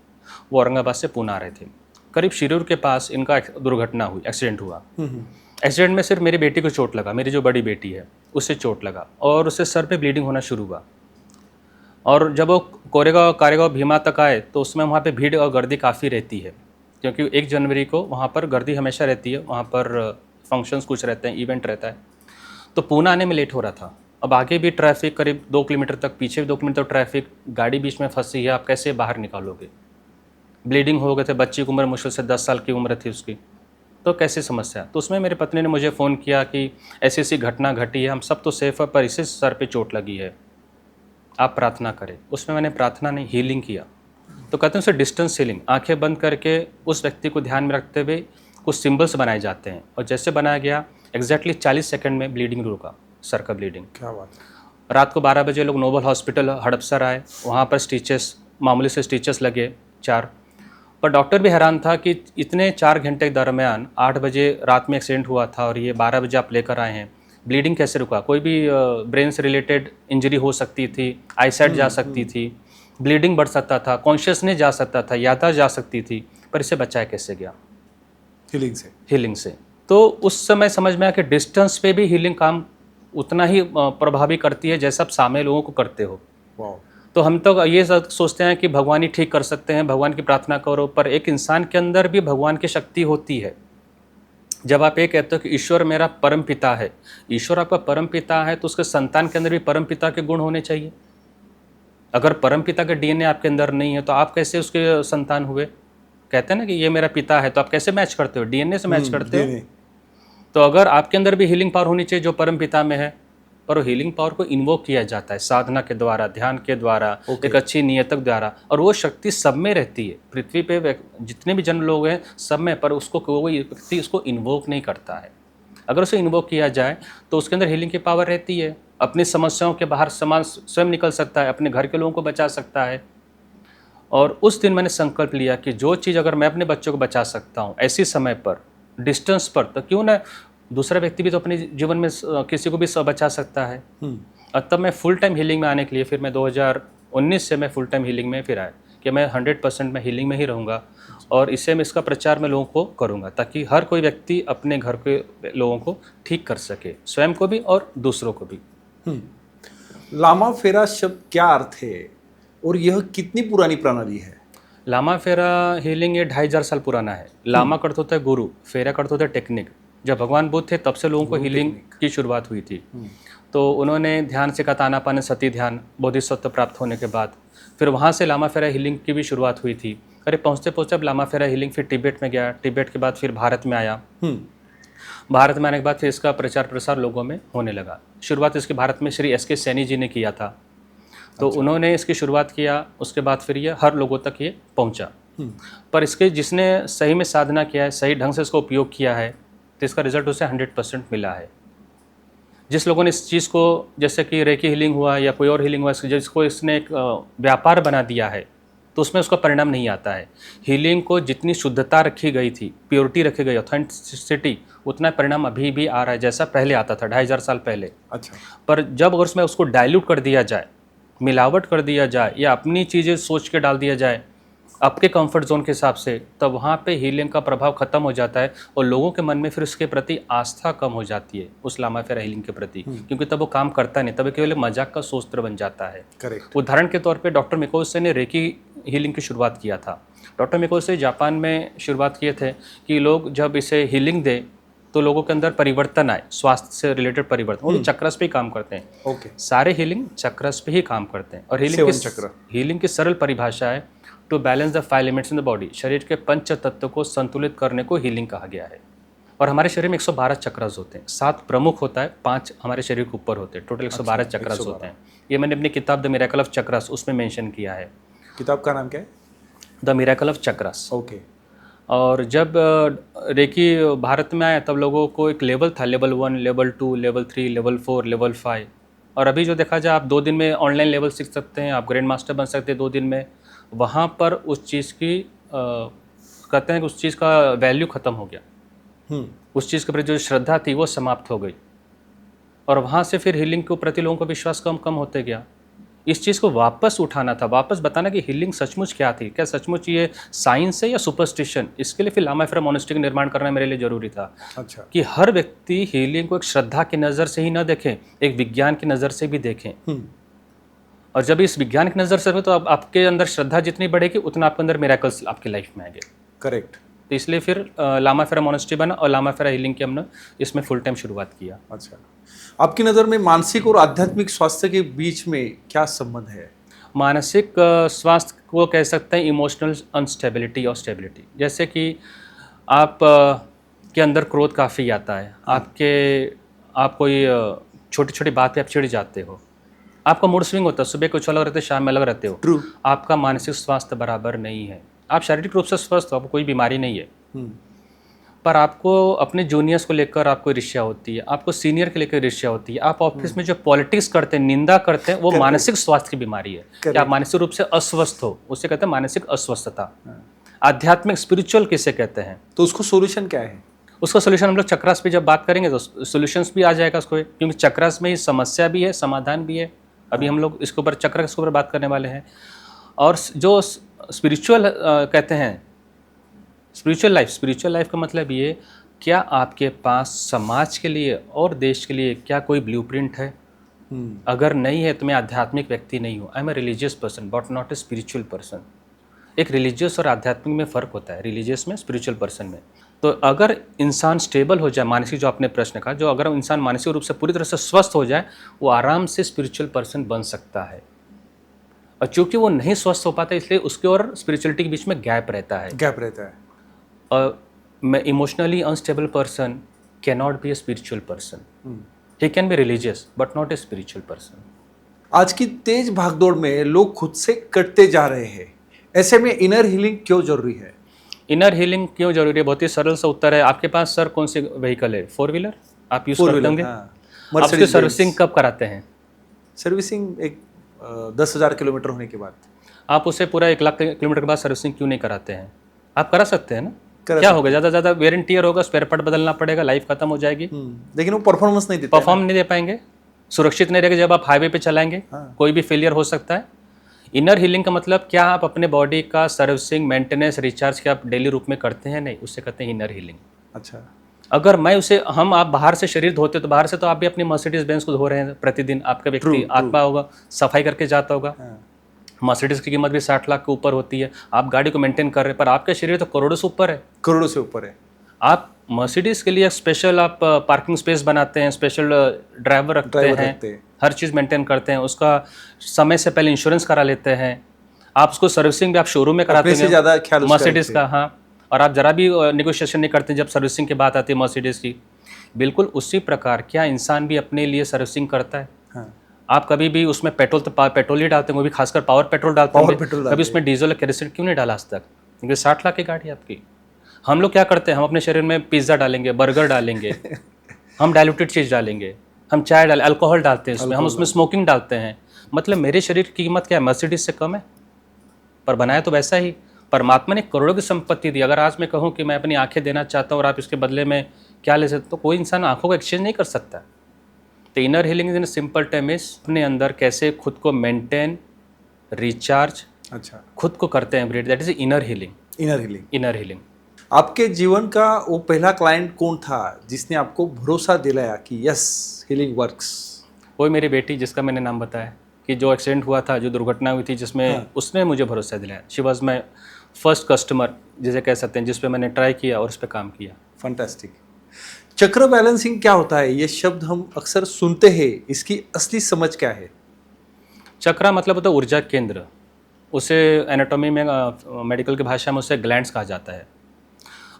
वो औरंगाबाद से पूना आ रहे थे। करीब शिरूर के पास इनका दुर्घटना हुई, एक्सीडेंट हुआ। एक्सीडेंट में सिर्फ मेरी बेटी को चोट लगा, मेरी जो बड़ी बेटी है उससे चोट लगा, और उससे सर पे ब्लीडिंग होना शुरू हुआ। और जब वो कारेगांव भीमा तक आए तो उसमें वहाँ पे भीड़ और गर्दी काफ़ी रहती है, क्योंकि 1 जनवरी को वहाँ पर गर्दी हमेशा रहती है। वहाँ पर फंक्शंस कुछ रहते हैं, इवेंट रहता है। तो पूना आने में लेट हो रहा था। अब आगे भी ट्रैफिक करीब 2 किलोमीटर तक, पीछे भी 2 किलोमीटर ट्रैफिक, गाड़ी बीच में फंसी है, आप कैसे बाहर निकालोगे? ब्लीडिंग हो गए थे, बच्ची की उम्र मुश्किल से 10 साल की उम्र थी उसकी, तो कैसे समस्या। तो उसमें मेरी पत्नी ने मुझे फ़ोन किया कि ऐसी ऐसी घटना घटी है, हम सब तो सेफ है, पर इसे सर पे चोट लगी है, आप प्रार्थना करें। उसमें मैंने प्रार्थना नहीं, हीलिंग किया। तो कहते हैं उसे डिस्टेंस हीलिंग, आंखें बंद करके उस व्यक्ति को ध्यान में रखते हुए कुछ सिंबल्स बनाए जाते हैं, और जैसे बनाया गया एग्जैक्टली 40 सेकंड में ब्लीडिंग रुका, सर का ब्लीडिंग। क्या बात है। रात को 12 बजे लोग नोबल हॉस्पिटल हड़पसर आए, वहाँ पर स्टिचेस, मामूली से स्टिचेस लगे 4। पर डॉक्टर भी हैरान था कि इतने 4 घंटे के दरमियान 8 बजे रात में एक्सीडेंट हुआ था और ये 12 बजे आप लेकर आए हैं, ब्लीडिंग कैसे रुका? कोई भी ब्रेन से रिलेटेड इंजरी हो सकती थी, आईसाइट जा सकती थी, ब्लीडिंग बढ़ सकता था, कॉन्शियसनेस जा सकता था, याददाश्त जा सकती थी, पर इसे बचाया कैसे गया? हीलिंग से। तो उस समय समझ में आया कि डिस्टेंस पे भी हीलिंग काम उतना ही प्रभावी करती है जैसा आप सामने लोगों को करते हो। तो हम तो ये सोचते हैं कि भगवान ही ठीक कर सकते हैं, भगवान की प्रार्थना करो, पर एक इंसान के अंदर भी भगवान की शक्ति होती है। जब आप ये कहते हो कि ईश्वर मेरा परम पिता है, ईश्वर आपका परम पिता है, तो उसके संतान के अंदर भी परम पिता के गुण होने चाहिए। अगर परम पिता का डीएनए आपके अंदर नहीं है तो आप कैसे उसके संतान हुए? कहते हैं ना कि ये मेरा पिता है, तो आप कैसे मैच करते हो? डीएनए से मैच करते हो। तो अगर आपके अंदर भी हीलिंग पावर होनी चाहिए जो परम पिता में है, पर वो हीलिंग पावर को इन्वोक किया जाता है साधना के द्वारा, ध्यान के द्वारा, एक अच्छी नियतक द्वारा, और वो शक्ति सब में रहती है। पृथ्वी पे जितने भी जन लोग हैं सब में, पर उसको कोई व्यक्ति उसको इन्वोक नहीं करता है। अगर उसे इन्वोक किया जाए तो उसके अंदर हीलिंग की पावर रहती है। अपनी समस्याओं के बाहर समान स्वयं निकल सकता है, अपने घर के लोगों को बचा सकता है। और उस दिन मैंने संकल्प लिया कि जो चीज़ अगर मैं अपने बच्चों को बचा सकता हूँ ऐसी समय पर, डिस्टेंस पर, तो क्यों ना दूसरा व्यक्ति भी तो अपने जीवन में किसी को भी बचा सकता है। और तब मैं फुल टाइम हीलिंग में आने के लिए फिर मैं 2019 से मैं फुल टाइम हीलिंग में फिर आया कि मैं 100% मैं हीलिंग में ही रहूँगा, और इससे मैं इसका प्रचार मैं लोगों को करूँगा ताकि हर कोई व्यक्ति अपने घर के लोगों को ठीक कर सके, स्वयं को भी और दूसरों को भी। लामा फेरा शब्द क्या अर्थ है और यह कितनी पुरानी प्रणाली है? लामा फेरा हीलिंग ये 2500 साल पुराना है। लामा का अर्थ होता है गुरु, फेरा का अर्थ होता है टेक्निक। जब भगवान बुद्ध थे तब से लोगों को हीलिंग की शुरुआत हुई थी। तो उन्होंने ध्यान से आनापान सती ध्यान, बोधिसत्व प्राप्त होने के बाद फिर वहाँ से लामा फेरा हीलिंग की भी शुरुआत हुई थी। अरे पहुँचते पहुँचते अब लामा फेरा हीलिंग फिर तिब्बत में गया, तिब्बत के बाद फिर भारत में आया। भारत में आने के बाद फिर इसका प्रचार प्रसार लोगों में होने लगा। शुरुआत इसकी भारत में श्री एस के सैनी जी ने किया था, तो उन्होंने इसकी शुरुआत किया। उसके बाद फिर ये हर लोगों तक ये पहुंचा। पर इसके जिसने सही में साधना किया है, सही ढंग से इसको उपयोग किया है, तो इसका रिजल्ट उसे 100% मिला है। जिस लोगों ने इस चीज़ को, जैसे कि रेकी हीलिंग हुआ या कोई और हीलिंग हुआ, जिसको इसने एक व्यापार बना दिया है, तो उसमें उसका परिणाम नहीं आता है। हीलिंग को जितनी शुद्धता रखी गई थी, प्योरिटी रखी गई, ऑथेंटिसिटी, उतना परिणाम अभी भी आ रहा है जैसा पहले आता था 2500 साल पहले। अच्छा। पर जब अगर उसमें उसको डाइल्यूट कर दिया जाए, मिलावट कर दिया जाए, या अपनी चीज़ें सोच के डाल दिया जाए आपके कंफर्ट जोन के हिसाब से, तब वहाँ पे हीलिंग का प्रभाव खत्म हो जाता है और लोगों के मन में फिर उसके प्रति आस्था कम हो जाती है, उस लामा फेरा हीलिंग के प्रति, क्योंकि तब वो काम करता नहीं, तब केवल मजाक का सोस्त्र बन जाता है। करेक्ट। उदाहरण के तौर पे डॉक्टर मिकोसे ने रेकी हीलिंग की शुरुआत किया था। डॉक्टर मिकोसे जापान में शुरुआत किए थे कि लोग जब इसे हीलिंग दे तो लोगों के अंदर परिवर्तन आए, स्वास्थ्य से रिलेटेड परिवर्तन। वो चक्रस पे ही काम करते हैं। ओके। सारे हीलिंग चक्रस पे ही काम करते हैं। और हीलिंग की सरल परिभाषा है to balance the 5 elements in the body. शरीर के 5 तत्व को संतुलित करने को हीलिंग कहा गया है। और हमारे शरीर में 112 चक्रस होते हैं। 7 प्रमुख होता है, 5 हमारे शरीर के ऊपर होते हैं। टोटल 112 चक्रस होते हैं। ये मैंने अपनी किताब द मिरेकल ऑफ चक्रस उसमें मेंशन किया है। किताब का नाम क्या है? The miracle of chakras. Okay. और जब रेकी भारत में आया तब लोगों को एक लेवल था, level 1, level 2, level 3, level 4, level 5। और अभी जो देखा जाए, आप 2 दिन में ऑनलाइन लेवल सीख सकते हैं, आप ग्रैंड मास्टर बन सकते हैं 2 दिन में। वहाँ पर उस चीज़ की कहते हैं कि उस चीज़ का वैल्यू ख़त्म हो गया। उस चीज़ के प्रति जो श्रद्धा थी वो समाप्त हो गई, और वहाँ से फिर हीलिंग के प्रति लोगों का विश्वास कम होते गया। इस चीज़ को वापस उठाना था, वापस बताना कि हीलिंग सचमुच क्या थी, क्या सचमुच ये साइंस है या सुपरस्टिशन। इसके लिए फिर लामा फेरा मोनेस्ट्री का निर्माण करना मेरे लिए ज़रूरी था। अच्छा। कि हर व्यक्ति हीलिंग को एक श्रद्धा की नज़र से ही ना देखें, एक विज्ञान की नज़र से भी देखें। और जब इस विज्ञान की नज़र से हो तो आपके अंदर श्रद्धा जितनी बढ़ेगी उतना आपके अंदर मिरेकल्स आपकी लाइफ में आएंगे। करेक्ट। तो इसलिए फिर लामा फेरा मोनेस्ट्री बना और लामा फेरा हीलिंग की हमने इसमें फुल टाइम शुरुआत किया। अच्छा, आपकी नज़र में मानसिक और आध्यात्मिक स्वास्थ्य के बीच में क्या संबंध है? मानसिक स्वास्थ्य को कह सकते हैं इमोशनल अनस्टेबिलिटी और स्टेबिलिटी। जैसे कि आप के अंदर क्रोध काफ़ी आता है, आप कोई छोटी छोटी बात पे आप चिढ़ जाते हो, आपका मूड स्विंग होता है, सुबह कुछ अलग रहते हो, शाम में अलग रहते हो। ट्रू। आपका मानसिक स्वास्थ्य बराबर नहीं है। आप शारीरिक रूप से स्वस्थ हो, आपको कोई बीमारी नहीं है, पर आपको अपने जूनियर्स को लेकर आपको ईर्ष्या होती है, आपको सीनियर के लेकर ईर्ष्या होती है, आप ऑफिस में जो पॉलिटिक्स करते हैं, निंदा करते हैं, वो मानसिक स्वास्थ्य की बीमारी है कि आप मानसिक रूप से अस्वस्थ हो, उसे कहते हैं मानसिक अस्वस्थता। आध्यात्मिक स्पिरिचुअल किसे कहते हैं? तो उसको सोल्यूशन क्या है? उसका सोल्यूशन हम लोग चक्रास पे जब बात करेंगे तो सोल्यूशंस भी आ जाएगा उसको, क्योंकि चक्रास में ही समस्या भी है, समाधान भी है। अभी हम लोग इसके ऊपर चक्र के ऊपर बात करने वाले हैं। और जो स्पिरिचुअल कहते हैं स्पिरिचुअल लाइफ का मतलब ये, क्या आपके पास समाज के लिए और देश के लिए क्या कोई ब्लूप्रिंट है? अगर नहीं है तो मैं आध्यात्मिक व्यक्ति नहीं हूँ। I am a religious person but not a spiritual person. एक रिलीजियस और आध्यात्मिक में फ़र्क होता है, रिलीजियस में, स्पिरिचुअल पर्सन में। तो अगर इंसान स्टेबल हो जाए, मानसिक, जो आपने प्रश्न कहा, जो अगर इंसान मानसिक रूप से पूरी तरह से स्वस्थ हो जाए, वो आराम से स्पिरिचुअल पर्सन बन सकता है। और चूंकि वो नहीं स्वस्थ हो पाता, इसलिए उसके और स्पिरिचुअलिटी के बीच में गैप रहता है। और मैं emotionally unstable person can not be A spiritual person. He can be religious but not a spiritual person. आज की तेज भागदौड़ में लोग खुद से कटते जा रहे हैं, ऐसे में इनर हीलिंग क्यों जरूरी है? इनर हीलिंग क्यों जरूरी है? बहुत ही सरल सा उत्तर है। आपके पास सर कौन सी व्हीकल है? 4 व्हीलर आप यूज करते होंगे। आप उसकी सर्विसिंग कब कराते हैं? सर्विसिंग एक 10,000 किलोमीटर होने के बाद। आप उसे पूरा 1 लाख किलोमीटर के बाद सर्विसिंग क्यों नहीं कराते हैं? आप करा सकते हैं ना। क्या होगा? ज़्यादा ज़्यादा वेयर एंड टियर होगा, स्पेयर पार्ट बदलना पड़ेगा, लाइफ खत्म हो जाएगी। लेकिन वो परफॉर्मेंस नहीं देते, परफॉर्म नहीं दे पाएंगे, सुरक्षित नहीं रहेगा। जब आप हाईवे पे चलाएंगे कोई भी फेलियर हो सकता है। इनर हीलिंग का मतलब क्या? आप अपने बॉडी का सर्विसिंग, मेंटेनेंस, रिचार्ज क्या आप डेली रूप में करते हैं? नहीं, उससे कहते हैं इनर हीलिंग। अच्छा। अगर मैं उसे आप बाहर से शरीर धोते तो बाहर से तो आप भी अपनी मर्सिडीज बेंज को धो रहे हैं प्रतिदिन। आपका व्यक्ति आत्मा होगा, सफाई करके जाता होगा। मर्सिडीज की कीमत भी 60 लाख के ऊपर होती है। आप गाड़ी को मेंटेन कर रहे हैं, पर आपका शरीर तो करोड़ों से ऊपर है। करोड़ों से ऊपर है। आप मर्सिडीज के लिए स्पेशल आप पार्किंग स्पेस बनाते हैं, स्पेशल ड्राइवर रखते हैं, हर चीज़ मेंटेन करते हैं, उसका समय से पहले इंश्योरेंस करा लेते हैं। आप उसको सर्विसिंग भी आप शोरूम में कराते हैं मर्सिडीज का। हाँ, और आप जरा भी नेगोशिएशन नहीं करते जब सर्विसिंग की बात आती है मर्सिडीज की। बिल्कुल उसी प्रकार क्या इंसान भी अपने लिए सर्विसिंग करता है? हाँ। आप कभी भी उसमें पेट्रोल ही डालते हैं, वो भी खासकर पावर पेट्रोल डालते हैं। कभी उसमें डीजल और केरोसिन क्यों नहीं डाला आज तक? क्योंकि 60 लाख की गाड़ी है आपकी। हम लोग क्या करते हैं? हम अपने शरीर में पिज्ज़ा डालेंगे, बर्गर डालेंगे, हम डाइल्यूटेड चीज़ डालेंगे, हम चाय डालें, अल्कोहल डालते हैं उसमें, हम उसमें स्मोकिंग डालते हैं। मतलब मेरे शरीर की कीमत क्या है? मर्सिडीज से कम है, पर बनाया तो वैसा ही। परमात्मा ने करोड़ों की संपत्ति दी। अगर आज मैं कहूँ कि मैं अपनी आंखें देना चाहता हूँ और आप इसके बदले में क्या ले सकते, तो कोई इंसान आंखों को एक्सचेंज नहीं कर सकता। तो inner healing in simple term is अपने अंदर कैसे खुद को मेंटेन, रिचार्ज, अच्छा, खुद को करते हैं upgrade, that is inner healing. आपके जीवन का वो पहला क्लाइंट कौन था जिसने आपको भरोसा दिलाया कि यस हीलिंग वर्क्स? वही मेरी बेटी, जिसका मैंने नाम बताया कि जो एक्सीडेंट हुआ था, जो दुर्घटना हुई थी, जिसमें उसने मुझे भरोसा दिलाया। She was my first customer जिसे कह सकते हैं, जिस पे मैंने ट्राई किया और उस पर काम किया। फैंटास्टिक। चक्र बैलेंसिंग क्या होता है? ये शब्द हम अक्सर सुनते हैं, इसकी असली समझ क्या है? चक्र मतलब होता है ऊर्जा केंद्र। उसे एनाटॉमी में, मेडिकल की भाषा में उसे ग्लैंड्स कहा जाता है।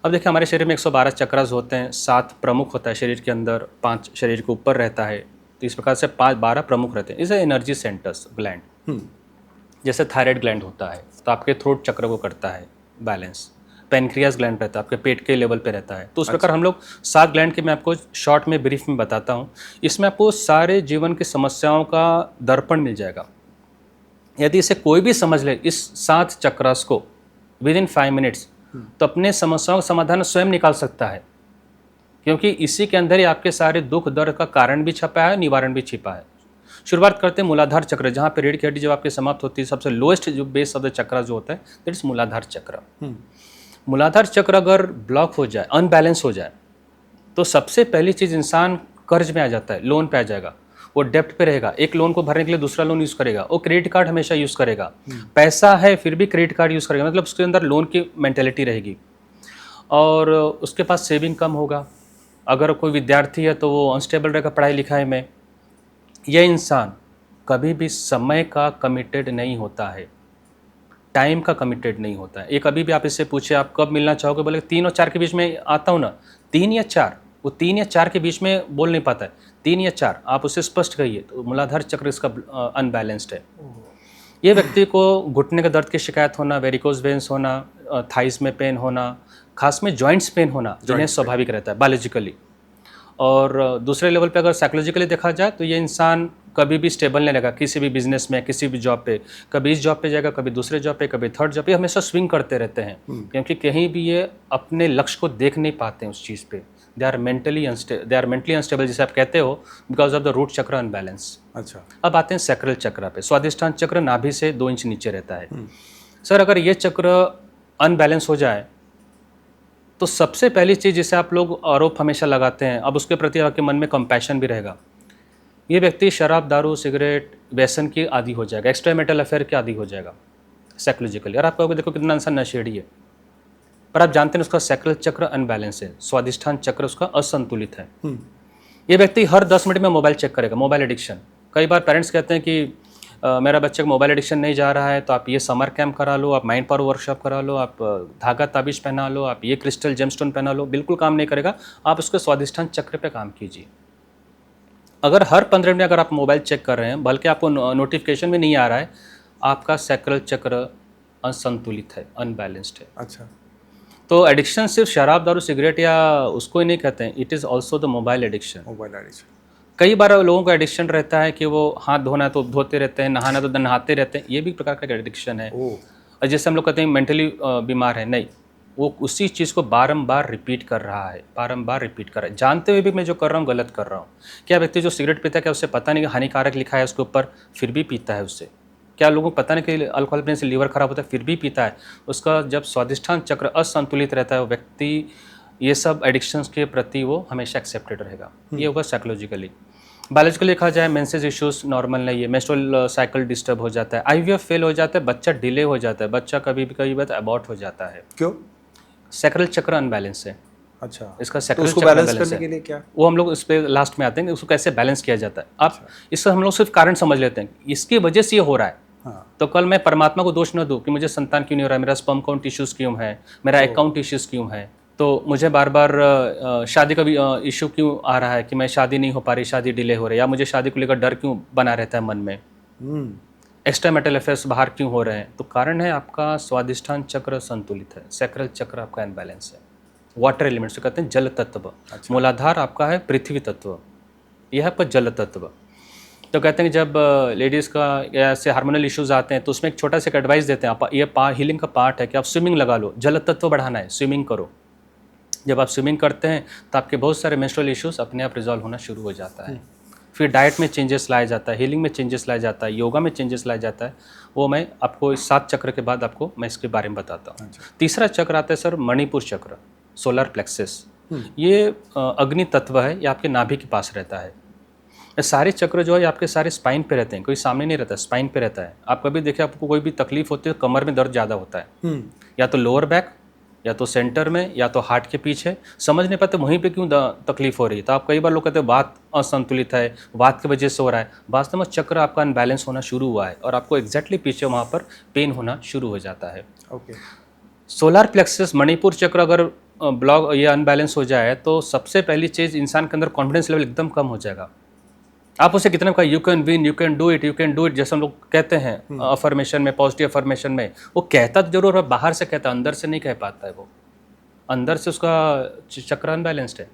अब देखिए, हमारे शरीर में 112 चक्रास होते हैं, 7 प्रमुख होता है शरीर के अंदर, 5 शरीर के ऊपर रहता है। तो इस प्रकार से 12 प्रमुख रहते हैं। इसे एनर्जी सेंटर्स, ग्लैंड। जैसे थायराइड ग्लैंड होता है तो आपके थ्रोट चक्र को करता है बैलेंस। पेनक्रियास ग्लैंड रहता है, आपके पेट के लेवल पे रहता है। तो उस प्रकार हम लोग 7 ग्लैंड के मैं आपको शॉर्ट में, ब्रीफ में बताता हूँ। इसमें आपको सारे जीवन की समस्याओं का दर्पण मिल जाएगा। यदि इसे कोई भी समझ ले, इस 7 चक्रास को, विद इन 5 मिनट्स, तो अपने समस्याओं का समाधान स्वयं निकाल सकता है। क्योंकि इसी के अंदर ही आपके सारे दुख दर्द का कारण भी छपा है, निवारण भी छिपा है। शुरुआत करते हैं मूलाधार चक्र, जहाँ पे रीढ़ की हड्डी जब आपकी समाप्त होती है, सबसे लोएस्ट जो बेस ऑफ द चक्र जो होता है, दैट इज मूलाधार चक्र। मूलाधार चक्र अगर ब्लॉक हो जाए, अनबैलेंस हो जाए, तो सबसे पहली चीज़, इंसान कर्ज में आ जाता है, लोन पे आ जाएगा, वो डेप्ट पे रहेगा। एक लोन को भरने के लिए दूसरा लोन यूज़ करेगा, वो क्रेडिट कार्ड हमेशा यूज़ करेगा। पैसा है फिर भी क्रेडिट कार्ड यूज़ करेगा, मतलब उसके अंदर लोन की मेंटेलिटी रहेगी। और उसके पास सेविंग कम होगा। अगर कोई विद्यार्थी है तो वो अनस्टेबल रहेगा पढ़ाई लिखाई में। यह इंसान कभी भी समय का कमिटेड नहीं होता है, टाइम का कमिटेड नहीं होता है। एक अभी भी आप इससे पूछे आप कब मिलना चाहोगे, बोले 3 और 4 के बीच में आता हूँ ना। 3 या 4, वो 3 या 4 के बीच में बोल नहीं पाता है। 3 या 4 आप उसे स्पष्ट कहिए, तो मूलाधार चक्र इसका अनबैलेंस्ड है। ये व्यक्ति को घुटने का दर्द की शिकायत होना, वेरिकोज वेन्स होना, थाइस में पेन होना, खास में जॉइंट्स पेन होना, जिन्हें स्वाभाविक रहता है बायोलॉजिकली। और दूसरे लेवल पे अगर साइकोलॉजिकली देखा जाए तो ये इंसान कभी भी स्टेबल नहीं रहेगा किसी भी बिजनेस में, किसी भी जॉब पे। कभी इस जॉब पे जाएगा, कभी दूसरे जॉब पे, कभी थर्ड जॉब पे, हमेशा स्विंग करते रहते हैं। क्योंकि कहीं भी ये अपने लक्ष्य को देख नहीं पाते हैं उस चीज़ पे। दे आर मेंटली अनस्टेबल जिसे आप कहते हो, बिकॉज ऑफ द रूट चक्र अनबैलेंस। अच्छा, अब आते हैं सैक्रल चक्र पे। स्वादिष्ठान चक्र नाभि से 2 इंच नीचे रहता है। सर, अगर ये चक्र अनबैलेंस हो जाए तो सबसे पहली चीज़ जिसे आप लोग आरोप हमेशा लगाते हैं, अब उसके प्रति आपके मन में कंपैशन भी रहेगा ये व्यक्ति शराब, दारू, सिगरेट, व्यसन की आदी हो जाएगा, एक्स्ट्रा मेटल अफेयर के आदी हो जाएगा साइकोलॉजिकली। और आप कहोगे देखो कितना इंसान नशेड़ी है, पर आप जानते हैं उसका सैक्रल चक्र अनबैलेंस है, स्वादिष्ठान चक्र उसका असंतुलित है। ये व्यक्ति हर 10 मिनट में मोबाइल चेक करेगा, मोबाइल एडिक्शन। कई बार पेरेंट्स कहते हैं कि मेरा बच्चे को मोबाइल एडिक्शन नहीं जा रहा है तो आप ये समर कैंप करा लो, आप माइंड पावर वर्कशॉप करा लो, आप धागा ताबीज पहना लो, आप ये क्रिस्टल जेमस्टोन पहना लो, बिल्कुल काम नहीं करेगा। आप उसके स्वादिष्ठान चक्र पे काम कीजिए। अगर हर 15 मिनट अगर आप मोबाइल चेक कर रहे हैं, बल्कि आपको नोटिफिकेशन भी नहीं आ रहा है, आपका सैक्रल चक्र असंतुलित है, अनबैलेंस्ड है। अच्छा। तो एडिक्शन सिर्फ शराब, दारू, सिगरेट या उसको ही नहीं कहते हैं, it is also the mobile addiction. Mobile addiction. कई बार लोगों का एडिक्शन रहता है कि वो हाथ धोना है तो धोते रहते हैं, नहाना तो नहाते रहते हैं, ये भी प्रकार का एडिक्शन है। और जैसे हम लोग कहते हैं मेंटली बीमार है, नहीं, वो उसी चीज़ को बारंबार रिपीट कर रहा है, बारंबार रिपीट कर रहा है, जानते हुए भी मैं जो कर रहा हूँ गलत कर रहा हूँ। क्या व्यक्ति जो सिगरेट पीता है, क्या उससे पता नहीं कि हानिकारक लिखा है उसके ऊपर, फिर भी पीता है उससे? क्या लोगों को पता नहीं कि अल्कोहल पीने से लीवर खराब होता है, फिर भी पीता है? उसका जब स्वादिष्ठान चक्र असंतुलित रहता है, वो व्यक्ति ये सब एडिक्शंस के प्रति वो हमेशा एक्सेप्टेड रहेगा। ये होगा साइकोलॉजिकली। बायोलॉजिकली देखा जाए, मेंसेस इश्यूज नॉर्मल नहीं है, मेंस्ट्रुअल साइकिल डिस्टर्ब हो जाता है, आईवीएफ फेल हो जाता है, बच्चा डिले हो जाता है, बच्चा कभी बार अबॉर्ट हो जाता है। क्यों? सैक्रल चक्र अनबैलेंस है। अच्छा। इसका तो सैक्रल उसको चक्र बैलेंस अनबैलेंस करने है। के लिए क्या? वो हम लोग इस पे लास्ट में आते हैं कि उसको कैसे बैलेंस किया जाता है। आप इससे हम लोग सिर्फ कारण समझ लेते हैं, इसकी वजह से ये हो रहा है। हाँ। तो कल मैं परमात्मा को दोष न दूं कि मुझे संतान क्यों नहीं हो रहा है, मेरा स्पर्म काउंट इश्यूज क्यों है, मेरा एग काउंट इश्यूज क्यों है, तो मुझे बार बार शादी का भी इशू क्यों आ रहा है कि मैं शादी नहीं हो पा रही, शादी डिले हो रही है, या मुझे शादी को लेकर डर क्यों बना रहता है मन में, एक्स्ट्रा मेटल अफेयर्स बाहर क्यों हो रहे हैं? तो कारण है आपका स्वादिष्ठान चक्र संतुलित है, सैक्रल चक्र आपका अनबैलेंस है। वाटर एलिमेंट्स कहते हैं जल तत्व। अच्छा। मूलाधार आपका है पृथ्वी तत्व, यह आपका जल तत्व। तो कहते हैं कि जब लेडीज़ का ऐसे हार्मोनल इश्यूज आते हैं तो उसमें एक छोटा सा एडवाइस देते हैं, आप ये हीलिंग का पार्ट है कि आप स्विमिंग लगा लो, जल तत्व बढ़ाना है, स्विमिंग करो। जब आप स्विमिंग करते हैं तो आपके बहुत सारे मेंस्ट्रुअल इश्यूज अपने आप रिजॉल्व होना शुरू हो जाता है। फिर डाइट में चेंजेस लाया जाता है, हीलिंग में चेंजेस लाया जाता है, योगा में चेंजेस लाया जाता है। वो मैं आपको इस 7 चक्र के बाद आपको मैं इसके बारे में बताता हूँ। तीसरा चक्र आता है सर मणिपुर चक्र, सोलर प्लेक्सस। ये अग्नि तत्व है, ये आपके नाभि के पास रहता है। ये सारे चक्र जो है आपके सारे स्पाइन पे रहते हैं, कोई सामने नहीं रहता, स्पाइन पे रहता है। आप कभी देखिए आपको कोई भी तकलीफ होती है तो कमर में दर्द ज़्यादा होता है, या तो लोअर बैक, या तो सेंटर में, या तो हार्ट के पीछे। समझ नहीं पाते वहीं पे क्यों तकलीफ हो रही है। तो आप कई बार लोग कहते हैं वात असंतुलित है, वात की वजह से हो रहा है। वास्तव में चक्र आपका अनबैलेंस होना शुरू हुआ है और आपको एग्जैक्टली पीछे वहाँ पर पेन होना शुरू हो जाता है। ओके। सोलर प्लेक्सस मणिपुर चक्र अगर ब्लॉक ये अनबैलेंस हो जाए तो सबसे पहली चीज़, इंसान के अंदर कॉन्फिडेंस लेवल एकदम कम हो जाएगा। आप उसे कितना कहा you can win, you can do it, you can do it, जैसे हम लोग कहते हैं अफर्मेशन में, पॉजिटिव अफर्मेशन में, वो कहता तो जरूर है, बाहर से कहता, अंदर से नहीं कह पाता है। वो अंदर से उसका चक्र अनबैलेंस्ड है।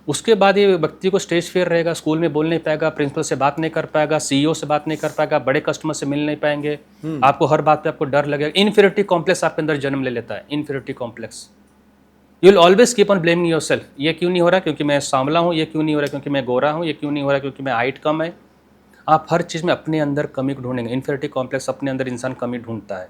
उसके बाद ये व्यक्ति को स्टेज फेयर रहेगा, स्कूल में बोल नहीं पाएगा, प्रिंसिपल से बात नहीं कर पाएगा, सीईओ से बात नहीं कर पाएगा, बड़े कस्टमर से मिल नहीं पाएंगे। आपको हर बात पे आपको डर लगेगा। इन्फीरियरिटी कॉम्प्लेक्स आपके अंदर जन्म ले लेता है, inferiority complex. You will always keep on blaming yourself. ये क्यों नहीं हो रहा क्योंकि मैं सांवला हूँ, ये क्यों नहीं हो रहा क्योंकि मैं गोरा हूँ, ये क्यों नहीं हो रहा क्योंकि मैं हाइट कम है। आप हर चीज़ में अपने अंदर कमी को ढूंढेंगे। इन्फीरियरिटी कॉम्प्लेक्स अपने अंदर इंसान कमी ढूंढता है।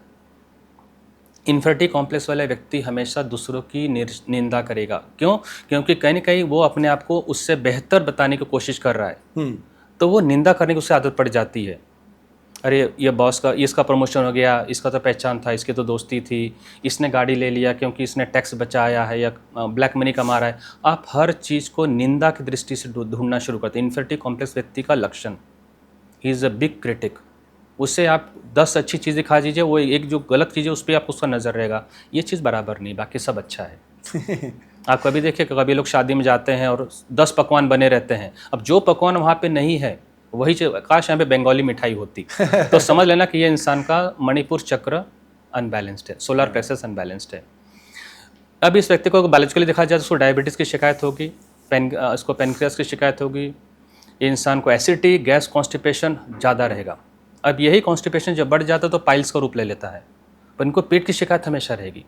इन्फीरियरिटी कॉम्प्लेक्स वाला व्यक्ति हमेशा दूसरों की निंदा करेगा। क्यों? क्योंकि कहीं ना कहीं वो अपने आप को उससे बेहतर बताने की कोशिश कर रहा है, तो वो निंदा करने की उससे आदत पड़ जाती है। अरे ये बॉस का, इसका प्रमोशन हो गया, इसका तो पहचान था, इसकी तो दोस्ती थी, इसने गाड़ी ले लिया क्योंकि इसने टैक्स बचाया है या ब्लैक मनी कमा रहा है। आप हर चीज़ को निंदा की दृष्टि से ढूंढना शुरू करते हैं। इन्फीरियरिटी कॉम्प्लेक्स व्यक्ति का लक्षण, he is a big critic. उससे आप 10 अच्छी चीज़ दिखा दीजिए, वो एक जो गलत चीज़ है उस पर आप उसका नज़र रहेगा, ये चीज़ बराबर नहीं, बाकी सब अच्छा है। आप कभी देखिए, कभी लोग शादी में जाते हैं और 10 पकवान बने रहते हैं। अब जो पकवान वहाँ पे नहीं है वही काश यहाँ पे बंगाली मिठाई होती, तो समझ लेना कि ये इंसान का मणिपुर चक्र अनबैलेंस्ड है, सोलर प्लेक्सस अनबैलेंस्ड है। अब इस व्यक्ति को बायोलॉजिकली देखा जाए तो उसको डायबिटीज़ की शिकायत होगी, इसको पेनक्रियास की शिकायत होगी, इंसान को एसिडिटी, गैस, कॉन्स्टिपेशन ज़्यादा रहेगा। अब यही कॉन्स्टिपेशन जब बढ़ जाता है तो पाइल्स का रूप ले लेता है, पर इनको पेट की शिकायत हमेशा रहेगी।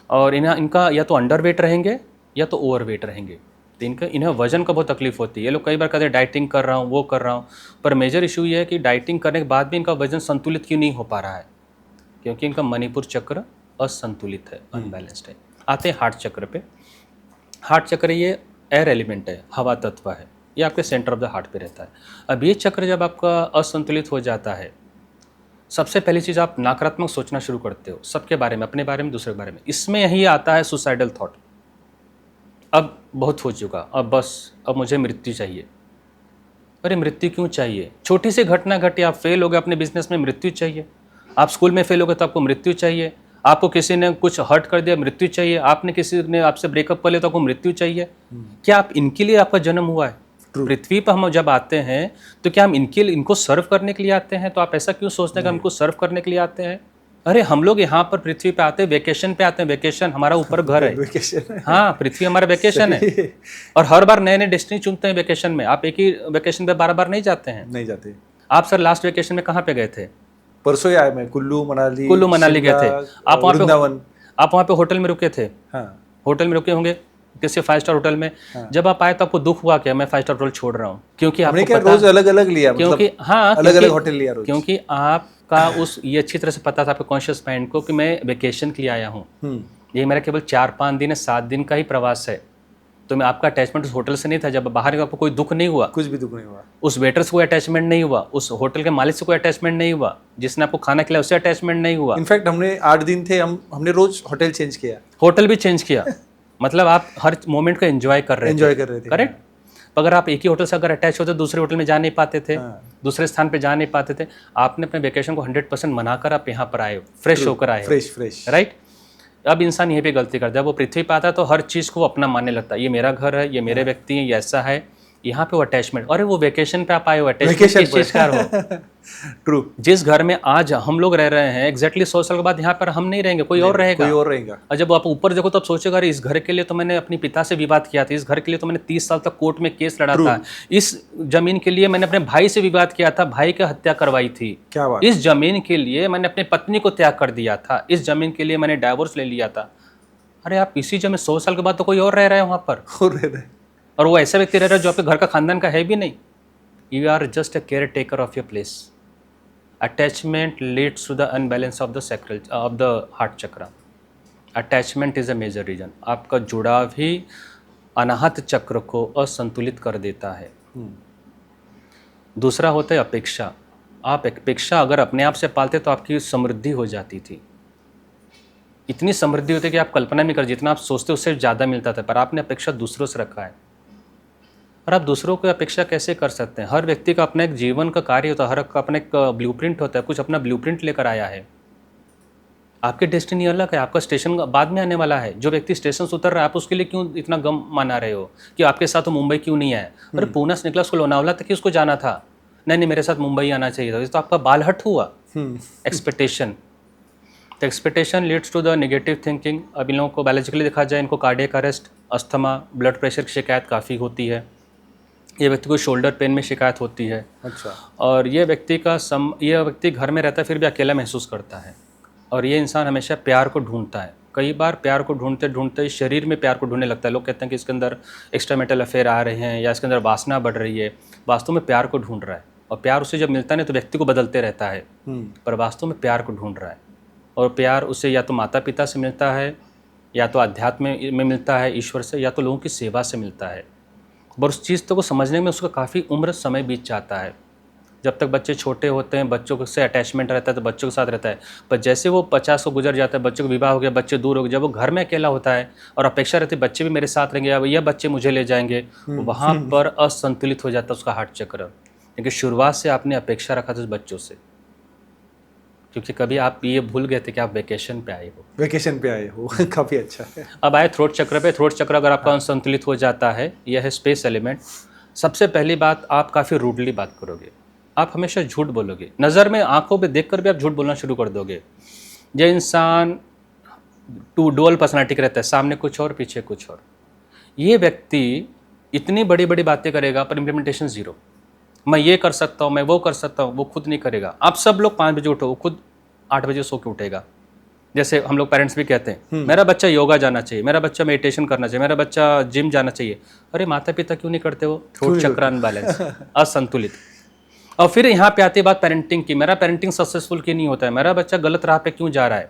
और इनका या तो अंडर वेट रहेंगे या तो ओवर वेट रहेंगे। तो इन्हें वजन का बहुत तकलीफ होती है। ये लोग कई बार कहते हैं डाइटिंग कर रहा हूँ, वो कर रहा हूँ, पर मेजर इशू ये है कि डाइटिंग करने के बाद भी इनका वजन संतुलित क्यों नहीं हो पा रहा है, क्योंकि इनका मणिपुर चक्र असंतुलित है, अनबैलेंस्ड है। आते हैं हार्ट चक्र पे। हार्ट चक्र ये एयर एलिमेंट है, हवा तत्व है। ये आपके सेंटर ऑफ द हार्ट पे रहता है। अब ये चक्र जब आपका असंतुलित हो जाता है, सबसे पहली चीज़ आप नकारात्मक सोचना शुरू करते हो, सबके बारे में, अपने बारे में, दूसरे के बारे में। इसमें यही आता है सुसाइडल थॉट। अब बहुत हो चुका, अब बस, अब मुझे मृत्यु चाहिए। अरे मृत्यु क्यों चाहिए? छोटी सी घटना घटी, आप फेल हो गए अपने बिजनेस में, मृत्यु चाहिए। आप स्कूल में फेल हो गए तो आपको मृत्यु चाहिए। आपको किसी ने कुछ हर्ट कर दिया, मृत्यु चाहिए। आपने किसी ने आपसे ब्रेकअप कर लिया तो आपको मृत्यु चाहिए। क्या आप इनके लिए आपका जन्म हुआ है? पृथ्वी पर हम जब आते हैं तो क्या हम इनको सर्व करने के लिए आते हैं? तो आप ऐसा क्यों सोचते हैं कि हम इनको सर्व करने के लिए आते हैं? अरे हम लोग यहाँ पर पृथ्वी पे आते हैं, वेकेशन पे आते हैं। वेकेशन हमारा ऊपर घर है, वेकेशन है। हाँ, पृथ्वी हमारा वेकेशन है। और हर बार नए नए डेस्टिनी चुनते हैं वेकेशन में। आप एक ही वेकेशन पे बार बार नहीं जाते हैं। नहीं जाते। आप सर लास्ट वेकेशन में कहाँ पे गए थे? परसों ही आया मैं, कुल्लू मनाली गए थे। आप वहाँ वृंदावन। आप वहाँ पे होटल में रुके थे? हाँ। होटल में रुके होंगे किसी 5 स्टार होटल में। जब आप आए तो आपको दुख हुआ क्या मैं 5 स्टार होटल छोड़ रहा हूँ? क्योंकि आपको पता रोज अलग अलग लिया, क्योंकि हाँ, अलग अलग होटल लिया रोज। क्योंकि आपका ये अच्छी तरह से पता था आपके कॉन्शियस माइंड को कि मैं वेकेशन के लिए आया हूँ। ये मेरा केवल 4-5 दिन है, 7 दिन का ही प्रवास है। तो मैं आपका अटैचमेंट उस होटल से नहीं था। जब बाहर निकला आपको कोई दुख नहीं हुआ? कुछ भी दुख नहीं हुआ। उस वेटर से कोई अटैचमेंट नहीं हुआ, उस होटल के मालिक से कोई अटैचमेंट नहीं हुआ, जिसने आपको खाना खिलाया उससे अटैचमेंट नहीं हुआ। इनफैक्ट हमने 8 दिन थे, हमने रोज होटल चेंज किया, होटल भी चेंज किया। मतलब आप हर मोमेंट को एंजॉय कर रहे थे। करेक्ट। अगर आप एक ही होटल से अगर अटैच होते दूसरे होटल में जा नहीं पाते थे, दूसरे स्थान पे जा नहीं पाते थे। आपने अपने वेकेशन को 100% मनाकर आप यहाँ पर आए हो, फ्रेश होकर आए हो। फ्रेश। राइट। अब इंसान यहीं पे गलती करता है, वो पृथ्वी पे आता है तो हर चीज़ को वो अपना मानने लगता है। ये मेरा घर है, ये मेरे व्यक्ति हैं, ये ऐसा है। यहाँ पे वो अटैचमेंट, अरे वो वेकेशन पे आप आए हो, अटैचमेंट किस चीज़ का हो? ट्रू। जिस घर में आज हम लोग रह रहे हैं, एग्जैक्टली 100 साल के बाद यहाँ पर हम नहीं रहेंगे, कोई और रहेगा। और जब आप ऊपर देखो तो आप सोचेगा अरे इस घर के लिए तो मैंने अपने पिता से विवाद किया था, इस घर के लिए तो मैंने 30 साल तक कोर्ट में केस लड़ा था, इस जमीन के लिए मैंने अपने भाई से विवाद किया था, भाई की हत्या करवाई थी, क्या बात। इस जमीन के लिए मैंने अपनी पत्नी को त्याग कर दिया था, इस जमीन के लिए मैंने डाइवोर्स ले लिया था। अरे आप इसी जमीन 100 साल के बाद तो कोई और रह रहे हैं वहाँ पर, और वो ऐसा व्यक्ति रह रहा है जो आपके घर का खानदान का है भी नहीं। You are just a caretaker of your place. Attachment leads to the unbalance of the heart chakra. Attachment is a major reason. आपका जुड़ाव ही अनाहत चक्र को असंतुलित कर देता है। दूसरा होता है अपेक्षा। आप अपेक्षा अगर अपने आप से पालते तो आपकी समृद्धि हो जाती थी। इतनी समृद्धि होती है कि आप कल्पना नहीं कर, जितना आप सोचते उससे ज़्यादा मिलता था, पर आपने अपेक्षा दूसरों से रखा है। और आप दूसरों को अपेक्षा कैसे कर सकते हैं? हर व्यक्ति का अपना एक जीवन का कार्य होता है, हर का अपना एक ब्लूप्रिंट होता है, कुछ अपना ब्लूप्रिंट लेकर आया है। आपकी डेस्टिनी अलग है, आपका स्टेशन बाद में आने वाला है। जो व्यक्ति स्टेशन से उतर रहा है, आप उसके लिए क्यों इतना गम मना रहे हो कि आपके साथ वो मुंबई क्यों नहीं आया? अरे पूना से निकला, उसको लोनावला तक ही उसको जाना था। नहीं मेरे साथ मुंबई आना चाहिए था। तो आपका बालहट हुआ एक्सपेक्टेशन। तो expectation leads to the negative thinking. अब इन लोगों को बायोलॉजिकली देखा जाए, इनको cardiac arrest, asthma, blood pressure की शिकायत काफ़ी होती है। ये व्यक्ति को शोल्डर पेन में शिकायत होती है। अच्छा। और ये व्यक्ति घर में रहता है फिर भी अकेला महसूस करता है। और ये इंसान हमेशा प्यार को ढूंढता है। कई बार प्यार को ढूंढते ढूंढते शरीर में प्यार को ढूंढने लगता है। लोग कहते हैं कि इसके अंदर एक्स्ट्रा मेटल अफेयर आ रहे हैं या इसके अंदर वासना बढ़ रही है। वास्तव में प्यार को ढूंढ रहा है, और प्यार उसे जब मिलता नहीं तो व्यक्ति को बदलते रहता है, पर वास्तव में प्यार को ढूंढ रहा है। और प्यार उसे या तो माता पिता से मिलता है, या तो अध्यात्म में मिलता है ईश्वर से, या तो लोगों की सेवा से मिलता है। और उस चीज़ को समझने में उसका काफ़ी उम्र समय बीत जाता है। जब तक बच्चे छोटे होते हैं, बच्चों से अटैचमेंट रहता है तो बच्चों के साथ रहता है। पर जैसे वो 50 को गुजर जाता है, बच्चों को विवाह हो गया, बच्चे दूर हो गए, जब वो घर में अकेला होता है और अपेक्षा रहती है बच्चे भी मेरे साथ रहेंगे, या बच्चे मुझे ले जाएंगे, वहाँ पर असंतुलित हो जाता है उसका हार्ट चक्र। क्योंकि शुरुआत से आपने अपेक्षा रखा था उस बच्चों से, क्योंकि कभी आप ये भूल गए थे कि आप वेकेशन पे आए हो। काफ़ी अच्छा है। अब आए थ्रोट चक्र पे। थ्रोट चक्र अगर आपका असंतुलित हो जाता है, यह है स्पेस एलिमेंट। सबसे पहली बात, आप काफ़ी रूडली बात करोगे, आप हमेशा झूठ बोलोगे। नज़र में, आंखों पे देखकर भी आप झूठ बोलना शुरू कर दोगे। ये इंसान डुअल पर्सनालिटी रहता है, सामने कुछ और पीछे कुछ और। ये व्यक्ति इतनी बड़ी बड़ी बातें करेगा पर इम्प्लीमेंटेशन ज़ीरो। मैं ये कर सकता हूँ, मैं वो कर सकता हूँ, वो खुद नहीं करेगा। आप सब लोग 5 बजे उठो, वो खुद 8 बजे सो के उठेगा। जैसे हम लोग पेरेंट्स भी कहते हैं मेरा बच्चा योगा जाना चाहिए, मेरा बच्चा मेडिटेशन करना चाहिए, मेरा बच्चा जिम जाना चाहिए। अरे माता पिता क्यों नहीं करते? वो थ्रोट चक्र अनबैलेंस, असंतुलित। और फिर यहाँ पे आती है बात पेरेंटिंग की। मेरा पेरेंटिंग सक्सेसफुल क्यों नहीं होता है? मेरा बच्चा गलत राह पे क्यों जा रहा है?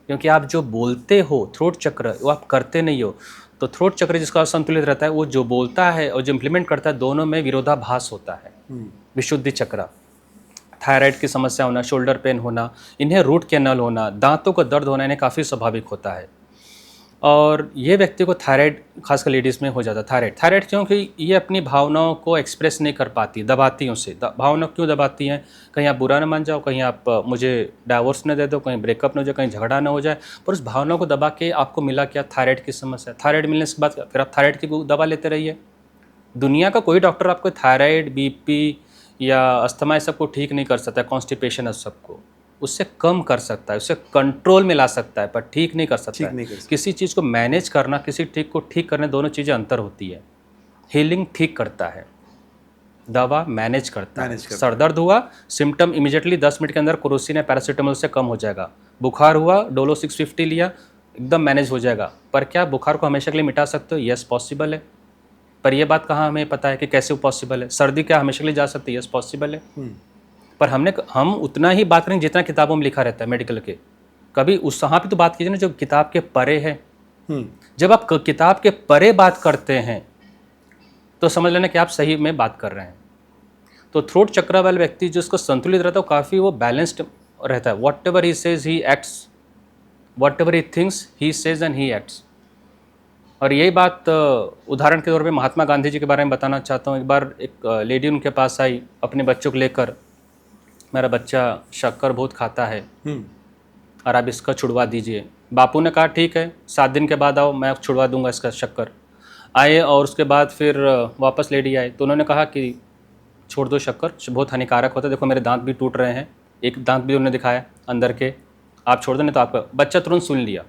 क्योंकि आप जो बोलते हो थ्रोट चक्र, वो आप करते नहीं हो। तो थ्रोट चक्र जिसका असंतुलित रहता है वो जो बोलता है और जो इम्प्लीमेंट करता है दोनों में विरोधाभास होता है। विशुद्धि चक्र, थायराइड की समस्या होना, शोल्डर पेन होना, इन्हें रूट कैनल होना, दांतों का दर्द होना, इन्हें काफ़ी स्वाभाविक होता है। और ये व्यक्ति को थायराइड खासकर लेडीज़ में हो जाता है। थायराइड क्योंकि ये अपनी भावनाओं को एक्सप्रेस नहीं कर पाती, दबाती हैं उसे। भावना क्यों दबाती हैं? कहीं आप बुरा ना मान जाओ, कहीं आप मुझे डाइवोर्स न दे दो, कहीं ब्रेकअप न हो जाए, कहीं झगड़ा ना हो जाए। पर उस भावना को दबा के आपको मिला क्या? थायराइड की समस्या। थायराइड मिलने के बाद फिर आप थायराइड की दवा लेते रहिए। दुनिया का कोई डॉक्टर आपको थायराइड, बीपी या अस्थमा इस सबको ठीक नहीं कर सकता, कॉन्स्टिपेशन है सबको, उससे कम कर सकता है, उससे कंट्रोल में ला सकता है, पर ठीक नहीं कर सकता है। किसी चीज़ को मैनेज करना, किसी ठीक को ठीक करने, दोनों चीज़ें अंतर होती है। हीलिंग ठीक करता है, दवा मैनेज करता है। सर दर्द हुआ, सिम्टम इमीडिएटली 10 मिनट के अंदर क्रोसिन या पैरासीटामोल से कम हो जाएगा। बुखार हुआ, डोलो 650 लिया, एकदम मैनेज हो जाएगा। पर क्या बुखार को हमेशा के लिए मिटा सकते हो? यस, पॉसिबल है। पर यह बात कहाँ हमें पता है कि कैसे वो पॉसिबल है? सर्दी क्या हमेशा के लिए जा सकती है? यस, पॉसिबल है। पर हम उतना ही बात करेंगे जितना किताबों में लिखा रहता है मेडिकल के। कभी उस वहाँ पे तो बात कीजिए ना जो किताब के परे है। जब आप किताब के परे बात करते हैं तो समझ लेना कि आप सही में बात कर रहे हैं। तो थ्रोट चक्र वाला व्यक्ति जिसको संतुलित रहता है काफ़ी वो बैलेंस्ड रहता है। What ever he says he acts, what ever he thinks he says and he acts. और यही बात उदाहरण के तौर पे महात्मा गांधी जी के बारे में बताना चाहता हूँ। एक बार एक लेडी उनके पास आई अपने बच्चों को लेकर, मेरा बच्चा शक्कर बहुत खाता है और आप इसका छुड़वा दीजिए। बापू ने कहा ठीक है, 7 दिन के बाद आओ, मैं छुड़वा दूंगा इसका शक्कर। आए और उसके बाद फिर वापस लेडी आए तो उन्होंने कहा कि छोड़ दो शक्कर, बहुत हानिकारक होता है, देखो मेरे दांत भी टूट रहे हैं, एक दांत भी उन्होंने दिखाया अंदर के, आप छोड़ दो नहीं तो आपका। बच्चा तुरंत सुन लिया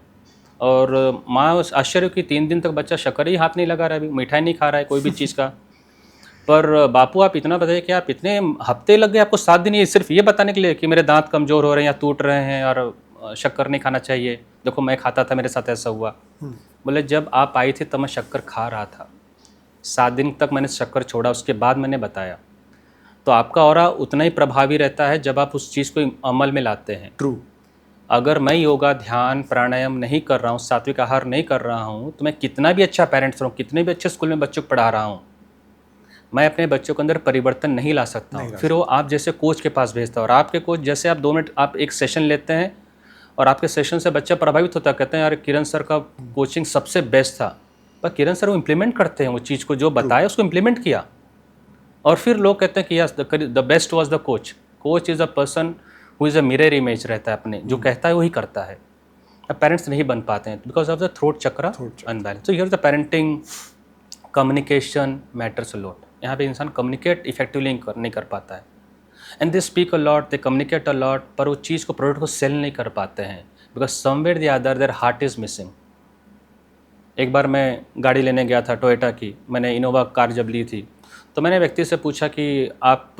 और माँ आश्चर्य की 3 दिन तक बच्चा शक्कर ही हाथ नहीं लगा रहा है, अभी मिठाई नहीं खा रहा है कोई भी चीज़ का। पर बापू आप इतना बताइए कि आप इतने हफ्ते लग गए आपको 7 दिन ये सिर्फ ये बताने के लिए कि मेरे दांत कमज़ोर हो रहे हैं या टूट रहे हैं और शक्कर नहीं खाना चाहिए, देखो मैं खाता था मेरे साथ ऐसा हुआ। बोले जब आप आई थी तब मैं शक्कर खा रहा था, 7 दिन तक मैंने शक्कर छोड़ा, उसके बाद मैंने बताया। तो आपका ऑरा उतना ही प्रभावी रहता है जब आप उस चीज़ को अमल में लाते हैं। ट्रू। अगर मैं योगा, ध्यान, प्राणायाम नहीं कर रहा हूँ, सात्विक आहार नहीं कर रहा हूँ, तो मैं कितना भी अच्छा पेरेंट्स रहूँ, कितने भी अच्छे स्कूल में बच्चों को पढ़ा रहा हूँ, मैं अपने बच्चों के अंदर परिवर्तन नहीं ला सकता हूँ। फिर वो आप जैसे कोच के पास भेजता है और आपके कोच जैसे आप 2 मिनट आप एक सेशन लेते हैं और आपके सेशन से बच्चा प्रभावित होता है, कहते हैं यार किरण सर का कोचिंग सबसे बेस्ट था। पर किरण सर वो इम्प्लीमेंट करते हैं, वो चीज़ को जो बताया उसको इम्प्लीमेंट किया और फिर लोग कहते हैं कि yes the best was the coach. Coach is a person who is a mirror image रहता है, अपने जो कहता है वही करता है। अब पेरेंट्स नहीं बन पाते हैं बिकॉज ऑफ द थ्रोट चक्र अनबैलेंस। तो here the parenting communication matters a lot. यहाँ पे इंसान कम्युनिकेट इफेक्टिवली नहीं कर पाता है। And they speak a lot, they communicate a lot, पर वो चीज़ को, प्रोडक्ट को सेल नहीं कर पाते हैं because somewhere the other their heart is missing. एक बार मैं गाड़ी लेने गया था टोयोटा की, मैंने इनोवा कार जब ली थी तो मैंने व्यक्ति से पूछा कि आप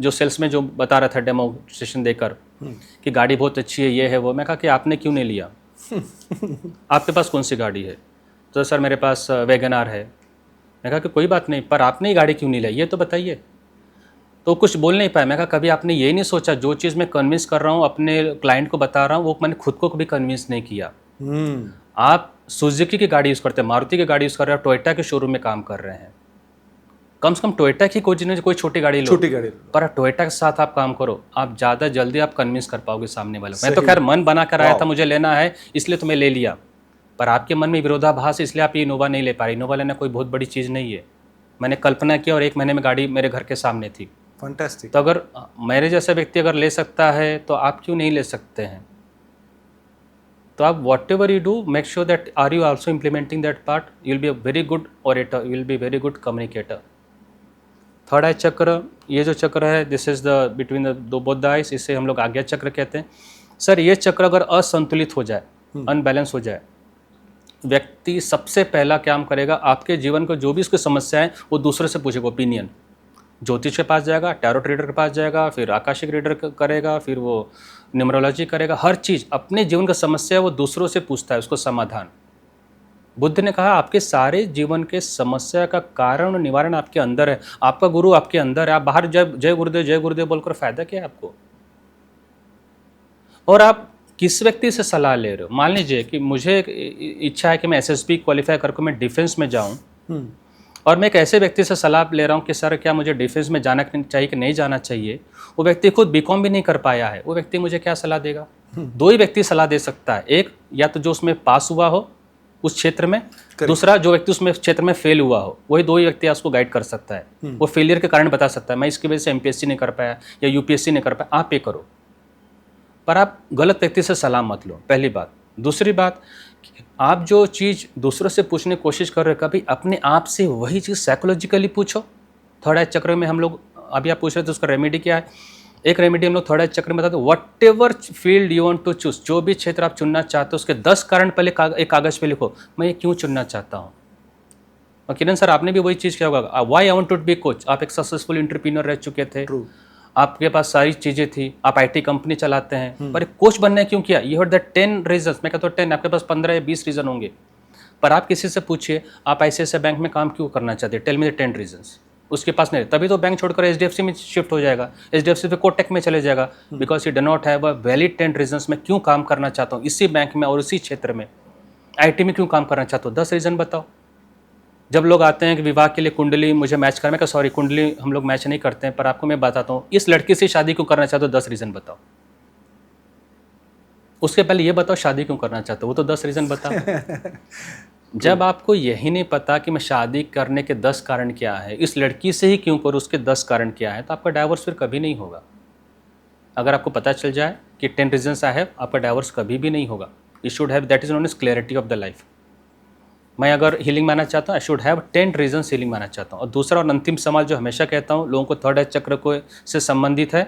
जो सेल्स में जो बता रहा था डेमोस्ट्रेशन देकर कि गाड़ी बहुत अच्छी है, ये है वो, मैं कहा कि आपने क्यों नहीं लिया? आपके पास कौन सी गाड़ी है? तो सर मेरे पास वैगनआर है। मैं कहा कि कोई बात नहीं, पर आपने ये गाड़ी क्यों नहीं ली ये तो बताइए। तो कुछ बोल नहीं पाया। मैं कहा कभी आपने ये नहीं सोचा जो चीज़ मैं कन्विंस कर रहा हूँ, अपने क्लाइंट को बता रहा हूँ, वो मैंने खुद को कभी कन्विंस नहीं किया। आप सुजुकी की गाड़ी यूज़ करते हैं, मारुति की गाड़ी यूज़ कर रहे हैं, टोयोटा के शोरूम में काम कर रहे हैं, कम से कम टोयोटा की कोई छोटी गाड़ी लो, छोटी गाड़ी, पर टोयोटा के साथ आप काम करो, आप ज़्यादा जल्दी आप कन्विंस कर पाओगे सामने वाले। मैं तो खैर मन बना कर आया था, मुझे लेना है इसलिए तो मैं ले लिया, पर आपके मन में विरोधाभास इसलिए आप ये इनोवा नहीं ले पा रहे। इनोवा लेना कोई बहुत बड़ी चीज़ नहीं है। मैंने कल्पना की और 1 महीने में गाड़ी मेरे घर के सामने थी। फैंटास्टिक। तो अगर मेरे जैसा व्यक्ति अगर ले सकता है तो आप क्यों नहीं ले सकते हैं? तो आप whatever you do, make sure that are you also implementing that part, you will be a very good orator, you will be very good communicator. Third eye chakra, ये जो चक्र है this is the between the both the eyes, इसे हम लोग आज्ञा चक्र कहते हैं। सर ये चक्र अगर असंतुलित हो जाए, अनबैलेंस हो जाए, व्यक्ति सबसे पहला काम करेगा, आपके जीवन को जो भी उसकी समस्या है वो दूसरे से पूछेगा ओपिनियन। ज्योतिष के पास जाएगा, टैरोट रीडर के पास जाएगा, फिर आकाशिक रीडर करेगा, फिर वो न्यूमरोलॉजी करेगा, हर चीज़ अपने जीवन का समस्या वो दूसरों से पूछता है उसको समाधान। बुद्ध ने कहा आपके सारे जीवन के समस्या का कारण और निवारण आपके अंदर है, आपका गुरु आपके अंदर है। आप बाहर जय गुरुदेव बोलकर फायदा क्या है आपको? और आप किस व्यक्ति से सलाह ले रहे हो? मान लीजिए कि मुझे एक इच्छा है कि मैं एसएसबी क्वालिफाई करके मैं डिफेंस में जाऊं, और मैं एक ऐसे व्यक्ति से सलाह ले रहा हूं कि सर क्या मुझे डिफेंस में जाना चाहिए कि नहीं जाना चाहिए। वो व्यक्ति खुद बीकॉम भी नहीं कर पाया है, वो व्यक्ति मुझे क्या सलाह देगा? दो ही व्यक्ति सलाह दे सकता है, एक या तो जो उसमें पास हुआ हो उस क्षेत्र में, दूसरा जो व्यक्ति उसमें क्षेत्र में फेल हुआ हो। वही दो ही व्यक्ति उसको गाइड कर सकता है। वो फेलियर के कारण बता सकता है, मैं इसकी वजह से एमपीएससी नहीं कर पाया या यूपीएससी नहीं कर पाया, आप ये करो। पर आप गलत व्यक्ति से सलाह मत लो, पहली बात। दूसरी बात, आप जो चीज़ दूसरों से पूछने की कोशिश कर रहे हो, कभी अपने आप से वही चीज़ साइकोलॉजिकली पूछो। थर्ड आई चक्र में हम लोग, अभी आप पूछ रहे थे उसका रेमेडी क्या है, एक रेमेडी हम लोग थर्ड आई चक्र में बताते, whatever field you want to choose, जो भी क्षेत्र आप चुनना चाहते हो उसके 10 कारण पहले एक कागज़ पे लिखो, मैं ये क्यों चुनना चाहता हूँ। और किरण सर आपने भी वही चीज़ किया होगा, why I want to be coach, आप एक सक्सेसफुल एंटरप्रेन्योर रह चुके थे, आपके पास सारी चीज़ें थी, आप आईटी कंपनी चलाते हैं, पर एक कोच बनने क्यों किया? यू हैड द 10 रीजंस, मैं कहता हूँ 10, आपके पास 15 या 20 रीज़न होंगे। पर आप किसी से पूछिए आप ऐसे बैंक में काम क्यों करना चाहते हैं, टेल मी द 10 रीजंस। उसके पास नहीं, तभी तो बैंक छोड़कर एचडीएफसी में शिफ्ट हो जाएगा, एचडीएफसी पे कोटेक में चले जाएगा, because you do not have a valid 10 reasons मैं क्यों काम करना चाहता हूँ इसी बैंक में और इसी क्षेत्र में। आईटी में क्यों काम करना चाहता हूँ, 10 रीज़न बताओ। जब लोग आते हैं कि विवाह के लिए कुंडली मुझे मैच करना, मैं सॉरी कुंडली हम लोग मैच नहीं करते हैं, पर आपको मैं बताता हूँ इस लड़की से शादी क्यों करना चाहते हो, 10 रीज़न बताओ। उसके पहले ये बताओ शादी क्यों करना चाहते हो, वो तो 10 रीज़न बताओ। जब आपको यही नहीं पता कि मैं शादी करने के 10 कारण क्या है, इस लड़की से ही क्यों करूँ उसके 10 कारण क्या है, तो आपका डाइवोर्स फिर कभी नहीं होगा। अगर आपको पता चल जाए कि 10 रीजन्स आई हैव, आपका डाइवोर्स कभी भी नहीं होगा। You should have, that is known as clarity of the life. मैं अगर हीलिंग मानना चाहता हूँ, I should have 10 reasons healing मानना चाहता हूँ। और दूसरा और अंतिम सवाल जो हमेशा कहता हूँ लोगों को, थर्ड आई चक्र को से संबंधित है,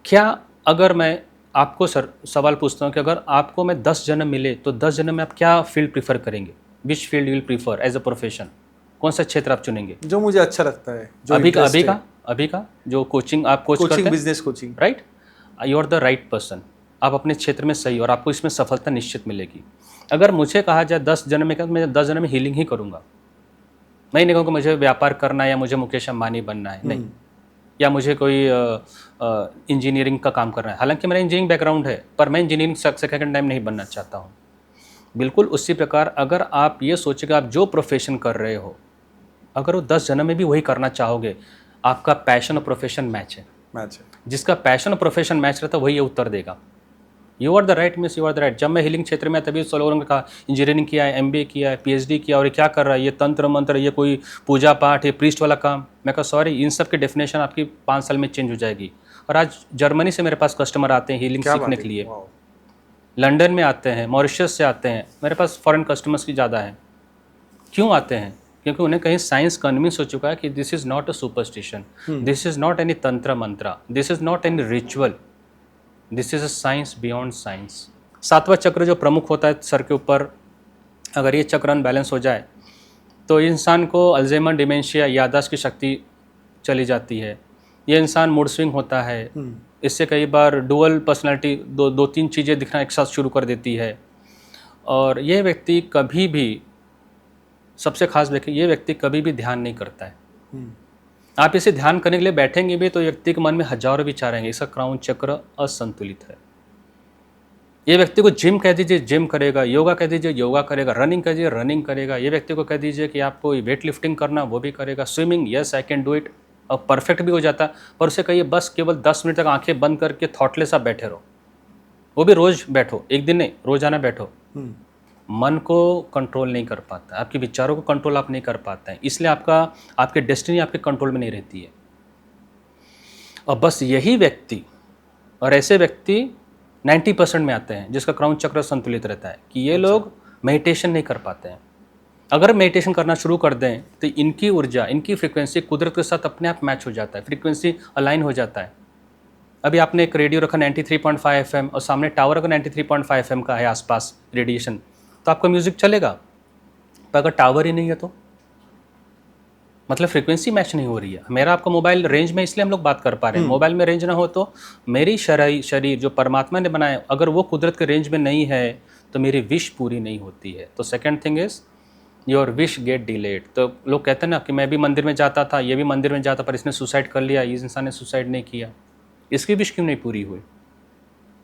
क्या अगर मैं आपको सवाल पूछता हूँ कि अगर आपको मैं 10 जन्म मिले तो 10 जन्म में आप क्या फील्ड प्रीफर करेंगे, which field you will prefer as a profession, कौन सा क्षेत्र आप चुनेंगे? जो मुझे अच्छा लगता है, जो अभी का जो कोचिंग आप कोच करते हैं, business coaching, right, you are the right person. आप अपने क्षेत्र में सही और आपको इसमें सफलता निश्चित मिलेगी। अगर मुझे कहा जाए 10 जन्म में, मैं 10 जन्म में हीलिंग ही करूँगा। मैं नहीं कहूँगा मुझे व्यापार करना है या मुझे मुकेश अंबानी बनना है, नहीं, या मुझे कोई इंजीनियरिंग का काम करना है। हालांकि मेरा इंजीनियरिंग बैकग्राउंड है, पर मैं इंजीनियरिंग सेकेंड टाइम नहीं बनना चाहता हूँ। बिल्कुल उसी प्रकार अगर आप ये सोचेगा आप जो प्रोफेशन कर रहे हो, अगर वो 10 जन्म में भी वही करना चाहोगे, आपका पैशन और प्रोफेशन मैच है। जिसका पैशन और प्रोफेशन मैच रहता है वही ये उत्तर देगा। You are the right means you are the right. जब मैं हीलिंग क्षेत्र में, तभी लोगों ने कहा इंजीनियरिंग किया है, एमबीए किया है, पीएचडी किया, और ये क्या कर रहा है, ये तंत्र मंत्र, ये कोई पूजा पाठ, ये प्रीस्ट वाला काम। मैं कहा सॉरी, इन सब की डेफिनेशन आपकी 5 साल में चेंज हो जाएगी। और आज जर्मनी से मेरे पास कस्टमर आते हैं हीलिंग सीखने के लिए, लंदन में आते हैं, मॉरिशस से आते हैं, मेरे पास फॉरेन कस्टमर्स की ज़्यादा है। क्यों आते हैं? क्योंकि उन्हें कहीं साइंस कन्विंस हो चुका है कि this is not a superstition, this is not any tantra mantra, this is not any ritual, this is a science beyond science. 7वां चक्र जो प्रमुख होता है सर के ऊपर, अगर ये चक्र अनबैलेंस हो जाए तो इंसान को अल्जाइमर, डिमेंशिया, याददाश्त की शक्ति चली जाती है। ये इंसान मूड स्विंग होता है, इससे कई बार डुअल पर्सनालिटी, दो तीन चीज़ें दिखना एक साथ शुरू कर देती है। और ये व्यक्ति कभी भी, सबसे खास देखिए, ये व्यक्ति कभी भी ध्यान नहीं करता है। आप इसे ध्यान करने के लिए बैठेंगे भी तो व्यक्ति के मन में हजारों विचार आएंगे। इसका क्राउन चक्र असंतुलित है। ये व्यक्ति को जिम कह दीजिए जिम करेगा, योगा कह दीजिए योगा करेगा, रनिंग कह दीजिए रनिंग करेगा। ये व्यक्ति को कह दीजिए कि आपको वेट लिफ्टिंग करना, वो भी करेगा। Swimming, yes I can do it, और परफेक्ट भी हो जाता। पर उसे कहिए बस केवल 10 मिनट तक आंखें बंद करके थॉटलेस आप बैठे रहो, वो भी रोज बैठो, एक दिन नहीं, रोजाना बैठो। मन को कंट्रोल नहीं कर पाता, आपके विचारों को कंट्रोल आप नहीं कर पाते हैं, इसलिए आपके डेस्टिनी आपके कंट्रोल में नहीं रहती है। और बस यही व्यक्ति, और ऐसे व्यक्ति 90% में आते हैं जिसका क्राउन चक्र संतुलित रहता है, कि ये लोग मेडिटेशन नहीं कर पाते हैं। अगर मेडिटेशन करना शुरू कर दें तो इनकी ऊर्जा, इनकी फ्रीक्वेंसी कुदरत के साथ अपने आप मैच हो जाता है, फ्रीक्वेंसी अलाइन हो जाता है। अभी आपने एक रेडियो रखा 93.5 FM और सामने टावर अगर 93.5 FM का है आसपास रेडिएशन, तो आपका म्यूजिक चलेगा। पर अगर टावर ही नहीं है तो मतलब फ्रीक्वेंसी मैच नहीं हो रही है। मेरा आपका मोबाइल रेंज में, इसलिए हम लोग बात कर पा रहे हैं। मोबाइल में रेंज ना हो तो मेरी शरीर जो परमात्मा ने बनाया, अगर वो कुदरत के रेंज में नहीं है तो मेरी विश पूरी नहीं होती है। तो second thing is your wish gate delayed. तो लोग कहते हैं ना कि मैं भी मंदिर में जाता था, ये भी मंदिर में जाता, पर इसने सुसाइड कर लिया, इस इंसान ने सुसाइड नहीं किया, इसकी विश क्यों नहीं पूरी हुई?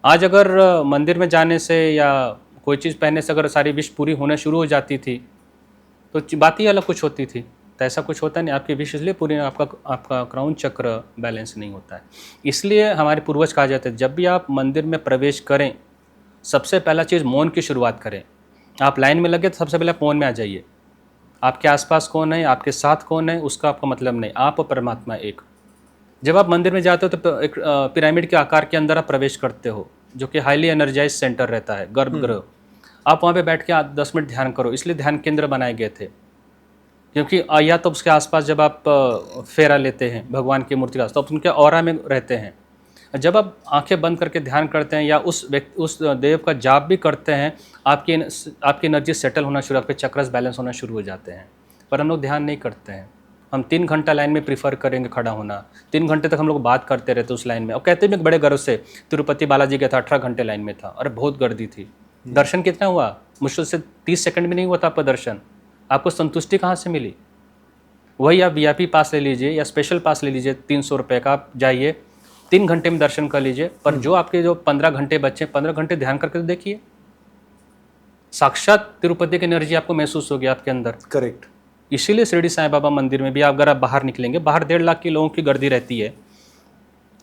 आज अगर मंदिर में जाने से या कोई चीज़ पहनने से अगर सारी विश पूरी होना शुरू हो जाती थी तो बात ही अलग कुछ होती थी। तो ऐसा कुछ होता नहीं, आपकी विश इसलिए पूरी आपका आपका क्राउन चक्र बैलेंस नहीं होता है। इसलिए हमारे पूर्वज कहा जाते हैं जब भी आप मंदिर में प्रवेश करें, सबसे पहला चीज़ मौन की शुरुआत करें। आप लाइन में लगे तो सबसे पहले आप मौन में आ जाइए। आपके आसपास कौन है, आपके साथ कौन है, उसका आपका मतलब नहीं, आप और परमात्मा एक। जब आप मंदिर में जाते हो तो एक पिरामिड के आकार के अंदर आप प्रवेश करते हो, जो कि हाईली एनर्जाइज सेंटर रहता है, गर्भगृह। आप वहाँ पे बैठ के 10 मिनट ध्यान करो, इसलिए ध्यान केंद्र बनाए गए थे। क्योंकि या तो उसके आसपास जब आप फेरा लेते हैं भगवान की मूर्ति का, तो आप उनके ऑरा में रहते हैं। जब आप आंखें बंद करके ध्यान करते हैं या उस देव का जाप भी करते हैं, आपकी एनर्जी सेटल होना शुरू, आपके चक्रस बैलेंस होना शुरू हो जाते हैं। पर हम लोग ध्यान नहीं करते हैं। हम 3 घंटा लाइन में प्रीफर करेंगे खड़ा होना, 3 घंटे तक हम लोग बात करते रहते उस लाइन में। और कहते भी बड़े गर्व से, तिरुपति बालाजी गया था, 18 घंटे लाइन में था, अरे बहुत गर्दी थी। दर्शन कितना हुआ? मुश्किल से 30 सेकंड में नहीं हुआ था आपका दर्शन। आपको संतुष्टि कहाँ से मिली? वही आप वीआईपी पास ले लीजिए या स्पेशल पास ले लीजिए, 300 रुपये का, आप जाइए 3 घंटे में दर्शन कर लीजिए। पर जो आपके जो 15 घंटे बचे, 15 घंटे ध्यान करके तो देखिए, साक्षात तिरुपति की एनर्जी आपको महसूस होगी आपके अंदर। करेक्ट। इसीलिए शिरडी साईं बाबा मंदिर में भी अगर आप बाहर निकलेंगे, बाहर 1.5 लाख की लोगों की गर्दी रहती है।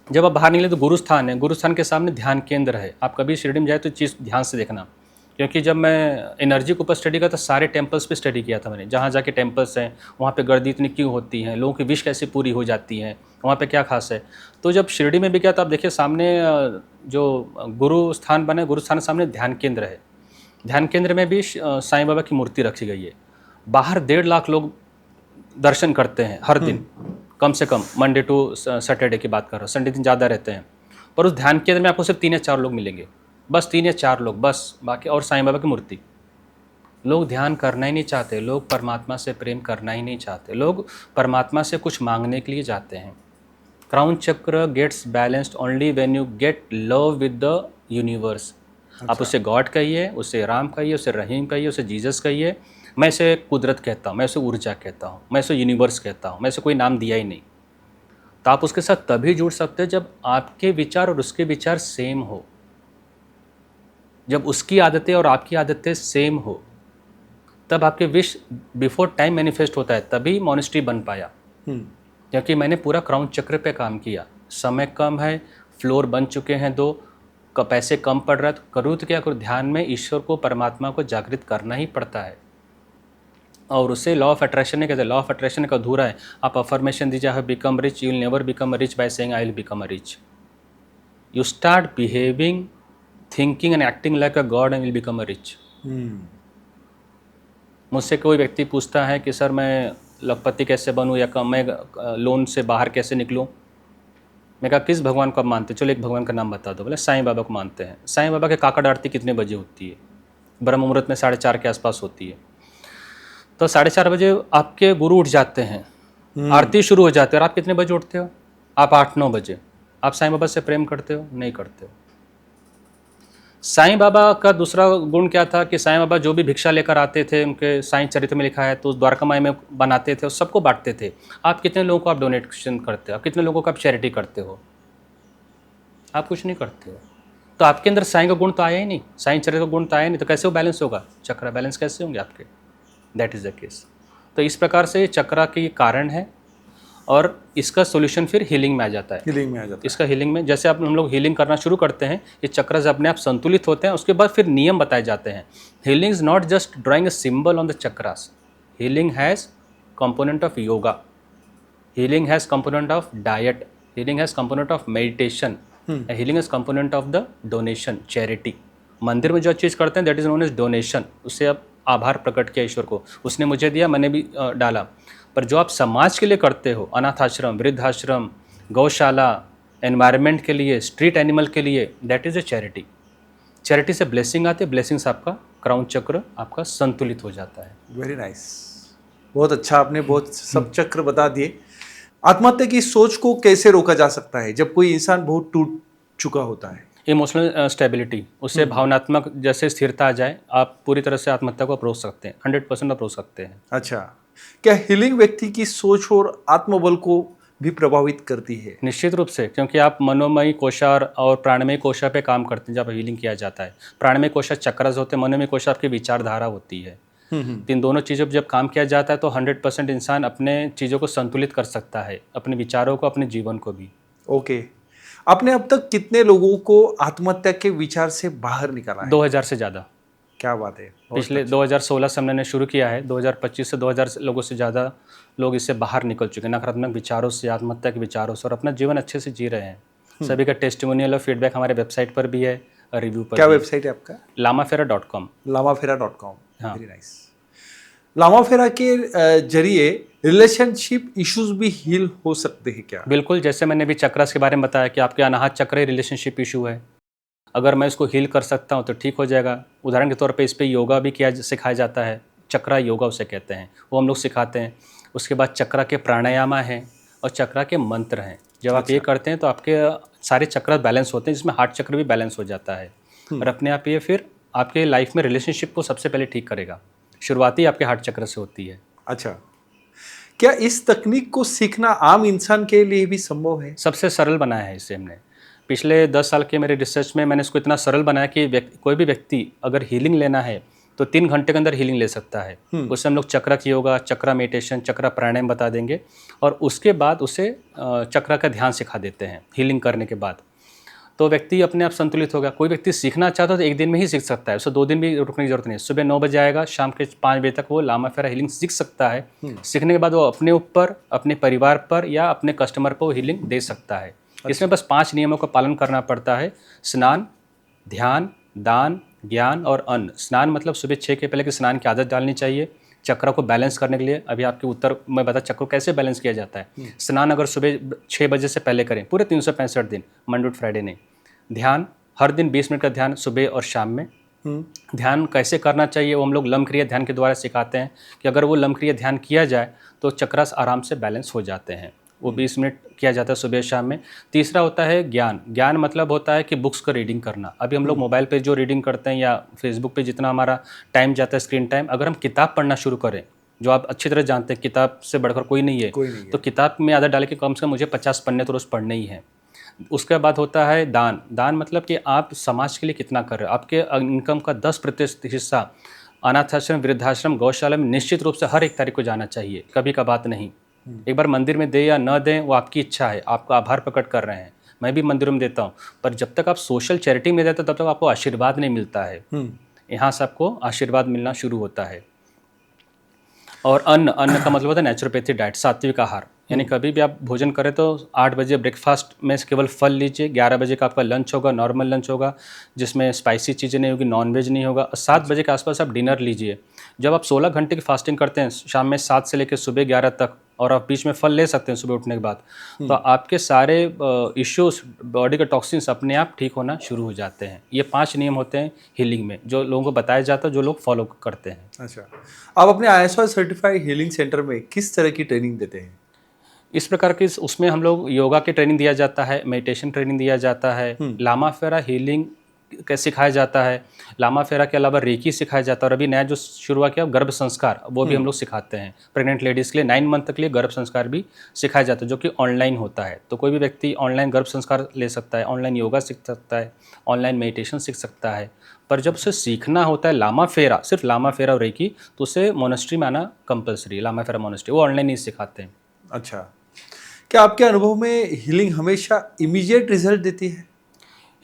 जब आप बाहर निकले तो गुरुस्थान है, गुरुस्थान के सामने ध्यान केंद्र है। आप कभी शिरडी में जाए तो चीज़ ध्यान से देखना। क्योंकि जब मैं एनर्जी के ऊपर स्टडी किया तो सारे टेम्पल्स पे स्टडी किया था मैंने। जहाँ जाके टेम्पल्स हैं वहाँ पे गर्दी इतनी क्यों होती है, लोगों की विश कैसे पूरी हो जाती है, वहाँ पे क्या खास है। तो जब शिरडी में भी गया तो आप देखिए सामने जो गुरु स्थान बना है, गुरु स्थान के सामने ध्यान केंद्र है। ध्यान केंद्र में भी साईं बाबा की मूर्ति रखी गई है। बाहर 1.5 लाख लोग दर्शन करते हैं हर दिन, कम से कम मंडे टू सैटरडे की बात कर रहा हूँ, संडे दिन ज़्यादा रहते हैं। पर उस ध्यान केंद्र में आपको सिर्फ 3 या 4 लोग मिलेंगे, बस 3 या 4 लोग बस, बाकी और साईं बाबा की मूर्ति। लोग ध्यान करना ही नहीं चाहते, लोग परमात्मा से प्रेम करना ही नहीं चाहते, लोग परमात्मा से कुछ मांगने के लिए जाते हैं। Crown chakra gets balanced only when you get love with the universe. आप उसे गॉड कहिए, उसे राम कहिए, उसे रहीम कहिए, उसे जीसस कहिए। मैं इसे कुदरत कहता हूँ, मैं इसे ऊर्जा कहता हूँ, मैं इसे यूनिवर्स कहता हूँ, मैं इसे कोई नाम दिया ही नहीं। तो आप उसके साथ तभी जुड़ सकते हैं जब आपके विचार और उसके विचार सेम हो, जब उसकी आदतें और आपकी आदतें सेम हो, तब आपके विश बिफोर टाइम मैनिफेस्ट होता है। तभी मॉनेस्ट्री बन पाया, क्योंकि मैंने पूरा क्राउन चक्र पे काम किया। समय कम है, फ्लोर बन चुके हैं 2, पैसे कम पड़ रहा है, तो करूँ तो क्या करूँ? ध्यान में ईश्वर को, परमात्मा को जागृत करना ही पड़ता है। और उसे लॉ ऑफ अट्रैक्शन नहीं कहते। लॉ ऑफ अट्रैक्शन का अधूरा है। आप अफर्मेशन दीजिए, I have become rich, you will never become rich by saying I will become a rich. You start behaving, thinking and acting like a God and will become a rich. मुझसे कोई व्यक्ति पूछता है कि sir मैं लखपति कैसे बनूं या मैं लोन से बाहर कैसे निकलूं। मैं कहा किस भगवान को आप मानते? चलो एक भगवान का नाम बता दो। बोले साईं बाबा को मानते हैं। साईं बाबा के काकड़ आरती कितने बजे होती है? ब्रह्म मुहूर्त में 4:30 के आसपास होती है। तो 4:30 बजे आपके गुरु उठ जाते हैं, आरती शुरू हो जाती है। और आप कितने बजे उठते हो? आप 8-9 बजे। आप साईं बाबा से प्रेम करते हो? नहीं करते हो। साईं बाबा का दूसरा गुण क्या था कि साईं बाबा जो भी भिक्षा लेकर आते थे, उनके साईं चरित्र में लिखा है, तो उस द्वारका माई में बनाते थे और सबको बांटते थे। आप कितने लोगों को आप डोनेशन करते हो? आप कितने लोगों को आप चैरिटी करते हो? आप कुछ नहीं करते हो। तो आपके अंदर साईं का गुण तो आया ही नहीं, साईं चरित्र का गुण तो आया नहीं, तो कैसे वो बैलेंस होगा? चक्रा बैलेंस कैसे होंगे आपके? That is the case. तो इस प्रकार से चक्रा की कारण है और इसका सॉल्यूशन फिर हीलिंग में आ जाता है। हीलिंग में आ जाता है। इसका हीलिंग में जैसे आप हम लोग हीलिंग करना शुरू करते हैं, ये चक्र से अपने आप संतुलित होते हैं। उसके बाद फिर नियम बताए जाते हैं। Healing is not just drawing a symbol on the chakras. Healing has component of yoga, healing has component of diet, healing has component of meditation, healing has component of the donation, charity. मंदिर में जो चीज़ करते हैं that is known as donation. उससे आप आभार प्रकट किया ईश्वर को, उसने मुझे दिया, मैंने भी डाला। पर जो आप समाज के लिए करते हो, अनाथ आश्रम, वृद्धाश्रम, गौशाला, एनवायरनमेंट के लिए, स्ट्रीट एनिमल के लिए, that is a charity. Charity से ब्लेसिंग आती है, ब्लेसिंग से आपका क्राउन चक्र आपका संतुलित हो जाता है। Very nice. बहुत अच्छा, आपने बहुत सब चक्र बता दिए। आत्महत्या की सोच को कैसे रोका जा सकता है जब कोई इंसान बहुत टूट चुका होता है? इमोशनल स्टेबिलिटी, उससे भावनात्मक जैसे स्थिरता आ जाए, आप पूरी तरह से आत्महत्या को आप रोक सकते हैं। 100% आप रोक सकते हैं। अच्छा, क्या हीलिंग व्यक्ति की सोच और आत्मबल को भी प्रभावित करती है। निश्चित रूप से, क्योंकि आप मनोमयी कोशा और प्राणमयी कोशा पे काम करते हैं जब हीलिंग किया जाता है। प्राणमयी कोशा चक्रस होते हैं, मनोमयी कोशा आपकी विचारधारा होती है। तो इन दोनों चीज़ों पर जब काम किया जाता है तो 100% इंसान अपने चीज़ों को संतुलित कर सकता है, अपने विचारों को, अपने जीवन को भी। ओके, आपने अब तक कितने लोगों को आत्महत्या के विचार से बाहर निकाला है? 2000 से ज़्यादा। क्या बात है, बहुत पिछले अच्छा। 2016 से हमने शुरू किया है, 2025 से 2000 लोगों से ज़्यादा लोग इससे बाहर निकल चुके हैं, नकारात्मक विचारों से, आत्महत्या के विचारों से, और अपना जीवन अच्छे से जी रहे हैं। सभी का टेस्टिमोनियल और फीडबैक हमारे वेबसाइट पर भी है, रिव्यू पर क्या भी है। वेबसाइट है आपका? lamafera.com। लामाफेरा.com। हाँ। Very nice. लामाफेरा के जरिए रिलेशनशिप इश्यूज भी हील हो सकते हैं क्या? बिल्कुल, जैसे मैंने अभी चक्रस के बारे में बताया कि आपके अनाहत चक्र ही रिलेशनशिप इशू है। अगर मैं इसको हील कर सकता हूँ तो ठीक हो जाएगा। उदाहरण के तौर पे इस पे योगा भी सिखाया जाता है, चक्रा योगा उसे कहते हैं, वो हम लोग सिखाते हैं। उसके बाद चक्रा के प्राणायामा हैं और चक्रा के मंत्र हैं। जब आप ये करते हैं तो आपके सारे चक्र बैलेंस होते हैं, जिसमें हार्ट चक्र भी बैलेंस हो जाता है। और अपने आप ये फिर आपके लाइफ में रिलेशनशिप को सबसे पहले ठीक करेगा। शुरुआती आपके हार्ट चक्र से होती है। अच्छा, क्या इस तकनीक को सीखना आम इंसान के लिए भी संभव है? सबसे सरल बनाया है इसे हमने। पिछले 10 साल के मेरे रिसर्च में मैंने इसको इतना सरल बनाया कि कोई भी व्यक्ति अगर हीलिंग लेना है तो 3 घंटे के अंदर हीलिंग ले सकता है। उससे हम लोग चक्रा की योगा, चक्रा मेडिटेशन, चक्रा प्राणायाम बता देंगे और उसके बाद उसे चक्रा का ध्यान सिखा देते हैं हीलिंग करने के बाद। तो व्यक्ति अपने आप संतुलित होगा। कोई व्यक्ति सीखना चाहता है तो 1 दिन में ही सीख सकता है, उसे 2 दिन भी रुकने की जरूरत नहीं है। सुबह 9 बजे आएगा, शाम के 5 बजे तक वो लामाफेरा हीलिंग सीख सकता है। सीखने के बाद वो अपने ऊपर, अपने परिवार पर या अपने कस्टमर पर वो हीलिंग दे सकता है। इसमें बस 5 नियमों का पालन करना पड़ता है। स्नान, ध्यान, दान, ज्ञान और अन्न। स्नान मतलब सुबह 6 के पहले की स्नान की आदत डालनी चाहिए चक्र को बैलेंस करने के लिए। अभी आपके उत्तर मैं बता चक्र को कैसे बैलेंस किया जाता है। स्नान अगर सुबह 6 बजे से पहले करें पूरे 365 दिन, मंडे टू फ्राइडे नहीं। ध्यान हर दिन 20 मिनट का ध्यान सुबह और शाम में। ध्यान कैसे करना चाहिए वो हम लोग लमक्रिया ध्यान के द्वारा सिखाते हैं कि अगर वो लमक्रिया ध्यान किया जाए तो चक्रास आराम से बैलेंस हो जाते हैं। वो 20 मिनट किया जाता है सुबह शाम में। तीसरा होता है ज्ञान। ज्ञान मतलब होता है कि बुक्स का रीडिंग करना। अभी हम लोग मोबाइल पे जो रीडिंग करते हैं या फेसबुक पे जितना हमारा टाइम जाता है स्क्रीन टाइम, अगर हम किताब पढ़ना शुरू करें, जो आप अच्छी तरह जानते हैं किताब से बढ़कर कोई नहीं है, तो किताब में आदत डाल के कम से कम मुझे 50 पन्ने तो रोज़ पढ़ने ही हैं। उसके बाद होता है दान। दान मतलब कि आप समाज के लिए कितना कर रहे हो। आपके इनकम का 10% हिस्सा अनाथाश्रम, वृद्धाश्रम, गौशाला में निश्चित रूप से हर 1 तारीख को जाना चाहिए, कभी का बात नहीं। एक बार मंदिर में दे या न दें वो आपकी इच्छा है, आपका आभार प्रकट कर रहे हैं। मैं भी मंदिरों में देता हूँ, पर जब तक आप सोशल चैरिटी में देते हो तब तक आपको आशीर्वाद नहीं मिलता है। यहाँ से आपको आशीर्वाद मिलना शुरू होता है। और अन्न का मतलब होता है नेचुरोपैथी डाइट, सात्विक आहार। यानी कभी भी आप भोजन करें तो 8 बजे ब्रेकफास्ट में केवल फल लीजिए, 11 बजे का आपका लंच होगा, नॉर्मल लंच होगा जिसमें स्पाइसी चीज़ें नहीं होगी, नॉनवेज नहीं होगा। 7 बजे के आसपास आप डिनर लीजिए। जब आप 16 घंटे की फास्टिंग करते हैं, शाम में 7 से लेकर सुबह 11 तक, और आप बीच में फल ले सकते हैं सुबह उठने के बाद, तो आपके सारे इश्यूज, बॉडी के टॉक्सिन्स अपने आप ठीक होना शुरू हो जाते हैं। ये 5 नियम होते हैं हीलिंग में जो लोगों को बताया जाता है, जो लोग फॉलो करते हैं। अच्छा, आप अपने ISO सर्टिफाइड हीलिंग सेंटर में किस तरह की ट्रेनिंग देते हैं? इस प्रकार की उसमें हम लोग योगा की ट्रेनिंग दिया जाता है, मेडिटेशन ट्रेनिंग दिया जाता है, लामाफेरा हीलिंग कैसे सिखाया जाता है, लामाफेरा के अलावा रेकी सिखाया जाता है, और अभी नया जो शुरू हुआ किया गर्भ संस्कार वो भी हम लोग सिखाते हैं। प्रेग्नेंट लेडीज़ के लिए 9 मंथ तक के लिए गर्भ संस्कार भी सिखाया जाता है, जो कि ऑनलाइन होता है। तो कोई भी व्यक्ति ऑनलाइन गर्भ संस्कार ले सकता है, ऑनलाइन योगा सीख सकता है, ऑनलाइन मेडिटेशन सीख सकता है। पर जब उसे सीखना होता है लामाफेरा, सिर्फ लामाफेरा और रेकी, तो उसे मोनेस्ट्री में आना कंपलसरी है। लामाफेरा मोनेस्ट्री वो ऑनलाइन नहीं सिखाते हैं। अच्छा, क्या आपके अनुभव में हीलिंग हमेशा इमीडिएट रिजल्ट देती है?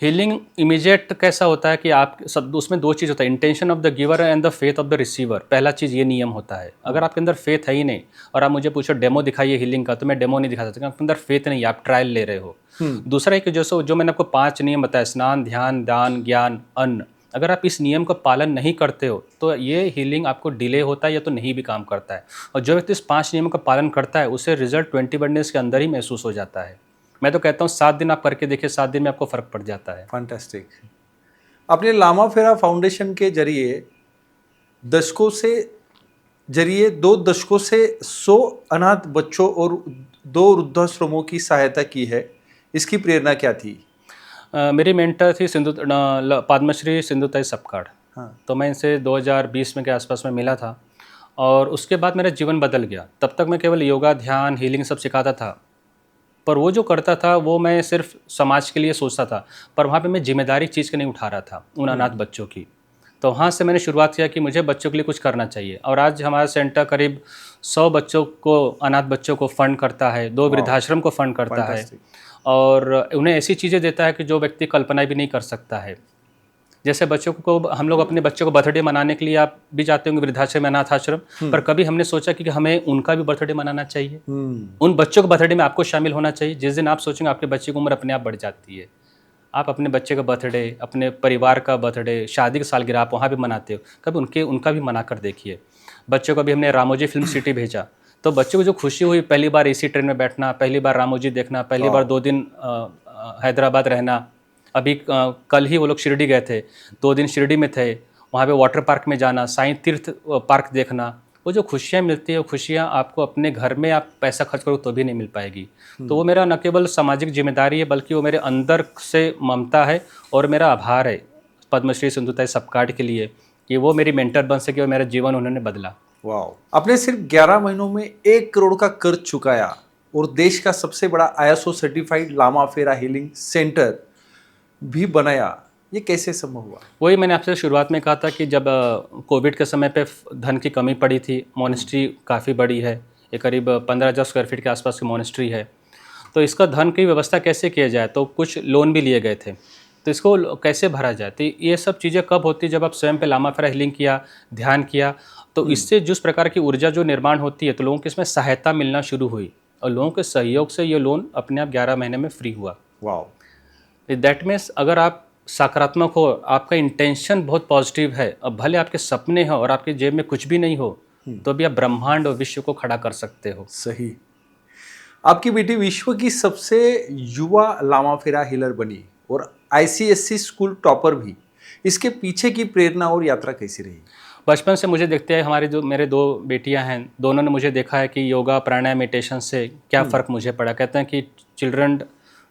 हीलिंग इमीडिएट कैसा होता है कि आप सब उसमें 2 चीज़ होता है, intention of the giver and the faith of the receiver. पहला चीज़ ये नियम होता है। अगर आपके अंदर फेथ है ही नहीं और आप मुझे पूछो डेमो दिखाइए हीलिंग का, तो मैं डेमो नहीं दिखा सकता, आपके अंदर फेथ नहीं है, आप ट्रायल ले रहे हो। दूसरा है कि जो मैंने आपको 5 नियम बताया, स्नान, ध्यान, दान, ज्ञान, अन्न, अगर आप इस नियम का पालन नहीं करते हो तो ये हीलिंग आपको डिले होता है या तो नहीं भी काम करता है। और जो व्यक्ति इस 5 नियमों का पालन करता है उसे रिजल्ट 21 डेज के अंदर ही महसूस हो जाता है। मैं तो कहता हूँ 7 दिन आप करके देखिए, 7 दिन में आपको फ़र्क पड़ जाता है। फैंटास्टिक। अपने लामाफेरा फाउंडेशन के जरिए 2 दशकों से 100 अनाथ बच्चों और 2 वृद्धाश्रमों की सहायता की है। इसकी प्रेरणा क्या थी? मेरी मेंटर थी पद्मश्री सिंधुताई सपकाड़। हाँ। तो मैं इनसे 2020 में के आसपास में मिला था और उसके बाद मेरा जीवन बदल गया। तब तक मैं केवल योगा, ध्यान, हीलिंग सब सिखाता था, पर वो जो करता था वो मैं सिर्फ समाज के लिए सोचता था, पर वहाँ पे मैं जिम्मेदारी चीज़ के नहीं उठा रहा था उन अनाथ बच्चों की। तो वहाँ से मैंने शुरुआत किया कि मुझे बच्चों के लिए कुछ करना चाहिए, और आज हमारा सेंटर करीब 100 बच्चों को, अनाथ बच्चों को फ़ंड करता है, 2 वृद्धाश्रम को फ़ंड करता है, Fantastic. और उन्हें ऐसी चीज़ें देता है कि जो व्यक्ति कल्पना भी नहीं कर सकता है। जैसे बच्चों को, हम लोग अपने बच्चों को बर्थडे मनाने के लिए, आप भी जाते होंगे वृद्धाश्रम, अनाथ आश्रम, पर कभी हमने सोचा कि हमें उनका भी बर्थडे मनाना चाहिए, उन बच्चों के बर्थडे में आपको शामिल होना चाहिए। जिस दिन आप सोचेंगे आपके बच्चे की उम्र अपने आप बढ़ जाती है। आप अपने बच्चे का बर्थडे, अपने परिवार का बर्थडे, शादी की सालगिरह आप वहाँ भी मनाते हो, कभी उनका भी मना कर देखिए। बच्चों को भी हमने रामोजी फिल्म सिटी भेजा, तो बच्चों को जो खुशी हुई, पहली बार एसी ट्रेन में बैठना, पहली बार रामोजी देखना, पहली बार 2 दिन हैदराबाद रहना। अभी कल ही वो लोग शिरडी गए थे, 2 दिन शिरडी में थे, वहाँ पे वाटर पार्क में जाना, साईं तीर्थ पार्क देखना। वो जो खुशियाँ मिलती है, वो खुशियाँ आपको अपने घर में आप पैसा खर्च करो तो भी नहीं मिल पाएगी। तो वो मेरा न केवल सामाजिक जिम्मेदारी है, बल्कि वो मेरे अंदर से ममता है, और मेरा आभार है पद्मश्री सिंधुताई सपकाट के लिए कि वो मेरी मेंटर बन सके और मेरा जीवन उन्होंने बदला। वाह, आपने सिर्फ 11 महीनों में 1 करोड़ का कर्ज चुकाया और देश का सबसे बड़ा ISO सर्टिफाइड लामा फेरा हीलिंग सेंटर भी बनाया, ये कैसे संभव हुआ? वही मैंने आपसे शुरुआत में कहा था कि जब कोविड के समय पे धन की कमी पड़ी थी, मोनेस्ट्री काफ़ी बड़ी है, ये करीब 15,000 स्क्वायर फीट के आसपास की मोनेस्ट्री है, तो इसका धन की व्यवस्था कैसे किया जाए, तो कुछ लोन भी लिए गए थे, तो इसको कैसे भरा जाए। तो ये सब चीज़ें कब होती है, जब आप स्वयं पे लामा फेरा हीलिंग किया, ध्यान किया, तो इससे जिस प्रकार की ऊर्जा जो निर्माण होती है, तो लोगों को इसमें सहायता मिलना शुरू हुई, और लोगों के सहयोग से ये लोन अपने आप 11 महीने में फ्री हुआ। वाह, दैट मीन्स अगर आप सकारात्मक हो, आपका इंटेंशन बहुत पॉजिटिव है, अब भले आपके सपने हो और आपके जेब में कुछ भी नहीं हो, तो भी आप ब्रह्मांड और विश्व को खड़ा कर सकते हो। सही। आपकी बेटी विश्व की सबसे युवा लामा फेरा हीलर बनी और ICSC स्कूल टॉपर भी। इसके पीछे की प्रेरणा और यात्रा कैसी रही? बचपन से मुझे देखते हैं, हमारी जो मेरे 2 बेटियां हैं, दोनों ने मुझे देखा है कि योगा, प्राणायाम, मेडिटेशन से क्या फ़र्क मुझे पड़ा। कहते हैं कि children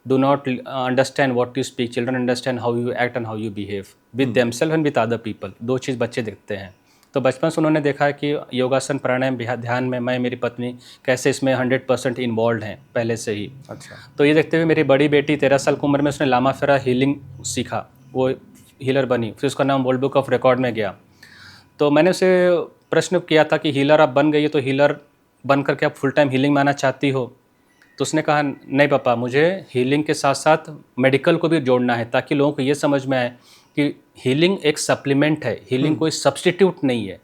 do not understand what you speak, children understand how you act and how you behave with themself and with other people. 2 चीज़ बच्चे देखते हैं। तो बचपन से उन्होंने देखा है कि योगासन, प्राणायाम, ध्यान में मैं, मेरी पत्नी कैसे इसमें 100% इन्वॉल्व हैं पहले से ही। अच्छा। तो ये देखते हुए मेरी बड़ी बेटी 13 साल की उम्र में उसने लामा फेरा हीलिंग सीखा, वो हीलर बनी, फिर उसका नाम वर्ल्ड बुक ऑफ रिकॉर्ड में गया। तो मैंने उसे प्रश्न किया था कि हीलर आप बन गई है, तो हीलर बन करके आप फुल टाइम हीलिंग में आना चाहती हो? तो उसने कहा नहीं पापा, मुझे हीलिंग के साथ साथ मेडिकल को भी जोड़ना है, ताकि लोगों को ये समझ में आए कि हीलिंग एक सप्लीमेंट है, हीलिंग कोई सब्स्टिट्यूट नहीं है।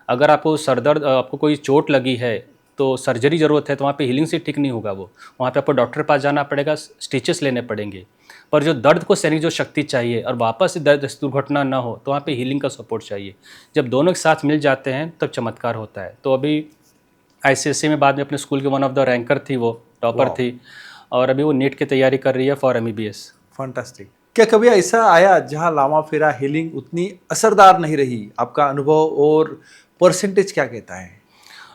अगर आपको सरदर्द, आपको कोई चोट लगी है तो सर्जरी ज़रूरत है, तो वहाँ पे हीलिंग से ठीक नहीं होगा, वो वहाँ पे आपको डॉक्टर के पास जाना पड़ेगा, स्टिचेस लेने पड़ेंगे। पर जो दर्द को सहने की जो शक्ति चाहिए और वापस से दर्द दुर्घटना ना हो, तो वहाँ पे हीलिंग का सपोर्ट चाहिए। जब दोनों एक साथ मिल जाते हैं तब चमत्कार होता है। तो अभी ICSC में बाद में अपने स्कूल के वन ऑफ द रैंकर थी, वो टॉपर थी, और अभी वो नीट की तैयारी कर रही है फॉर MBBS। फैंटास्टिक। क्या कभी ऐसा आया जहां लामा फेरा हीलिंग उतनी असरदार नहीं रही? आपका अनुभव और परसेंटेज क्या कहता है?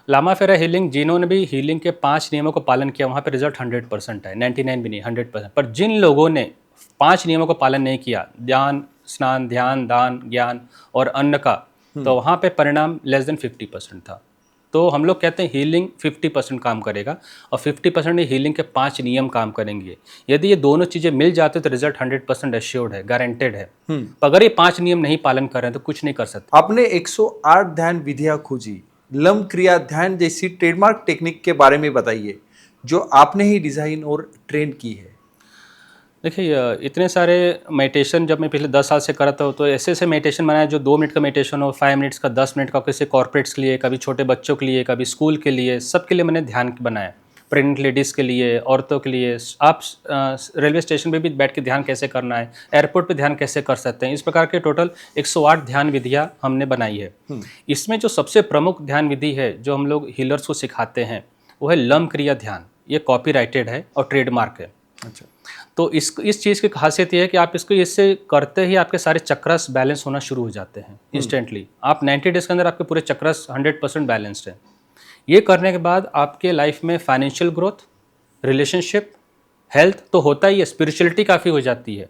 लामा फेरा हीलिंग, जिन्होंने भी हीलिंग के 5 नियमों को पालन किया, वहाँ पे रिजल्ट 100% है, 99 भी नहीं, 100%। पर जिन लोगों ने 5 नियमों को पालन नहीं किया, ध्यान, स्नान, ध्यान, दान, ज्ञान और अन्न का, तो वहाँ पे परिणाम लेस देन 50% था। तो हम लोग कहते हैं हीलिंग 50% काम करेगा और 50% हीलिंग के 5 नियम काम करेंगे। यदि ये दोनों चीज़ें मिल जाती तो रिजल्ट 100% एश्योर्ड है, गारंटेड है। पर अगर ये 5 नियम नहीं पालन कर रहे हैं तो कुछ नहीं कर सकते। आपने 108 ध्यान विधियां खोजी, लम क्रिया ध्यान जैसी ट्रेडमार्क टेक्निक के बारे में बताइए, जो आपने ही डिजाइन और ट्रेन की है। देखिए, इतने सारे मेडिटेशन जब मैं पिछले 10 साल से करता हूँ, तो ऐसे ऐसे मेडिटेशन बनाए जो 2 मिनट का मेडिटेशन हो, 5 मिनट्स का, 10 मिनट का, किसी कॉर्पोरेट्स के लिए, कभी छोटे बच्चों के लिए, कभी स्कूल के लिए, सबके लिए मैंने ध्यान बनाया। प्रेग्नेंट लेडीज़ के लिए, औरतों के लिए, आप रेलवे स्टेशन पे भी बैठ के ध्यान कैसे करना है, एयरपोर्ट पे ध्यान कैसे कर सकते हैं, इस प्रकार के टोटल 108 ध्यान विधियाँ हमने बनाई है। इसमें जो सबसे प्रमुख ध्यान विधि है जो हम लोग हीलर्स को सिखाते हैं, वो है लम क्रिया ध्यान। ये कॉपीराइटेड है और ट्रेडमार्क है। अच्छा। तो इस चीज़ की खासियत ये है कि आप इसको इससे करते ही आपके सारे चक्रस बैलेंस होना शुरू हो जाते हैं इंस्टेंटली। आप 90 डेज़ के अंदर आपके पूरे चक्रस 100% बैलेंस्ड हैं। ये करने के बाद आपके लाइफ में फाइनेंशियल ग्रोथ, रिलेशनशिप, हेल्थ तो होता ही है, स्पिरिचुअलिटी काफ़ी हो जाती है।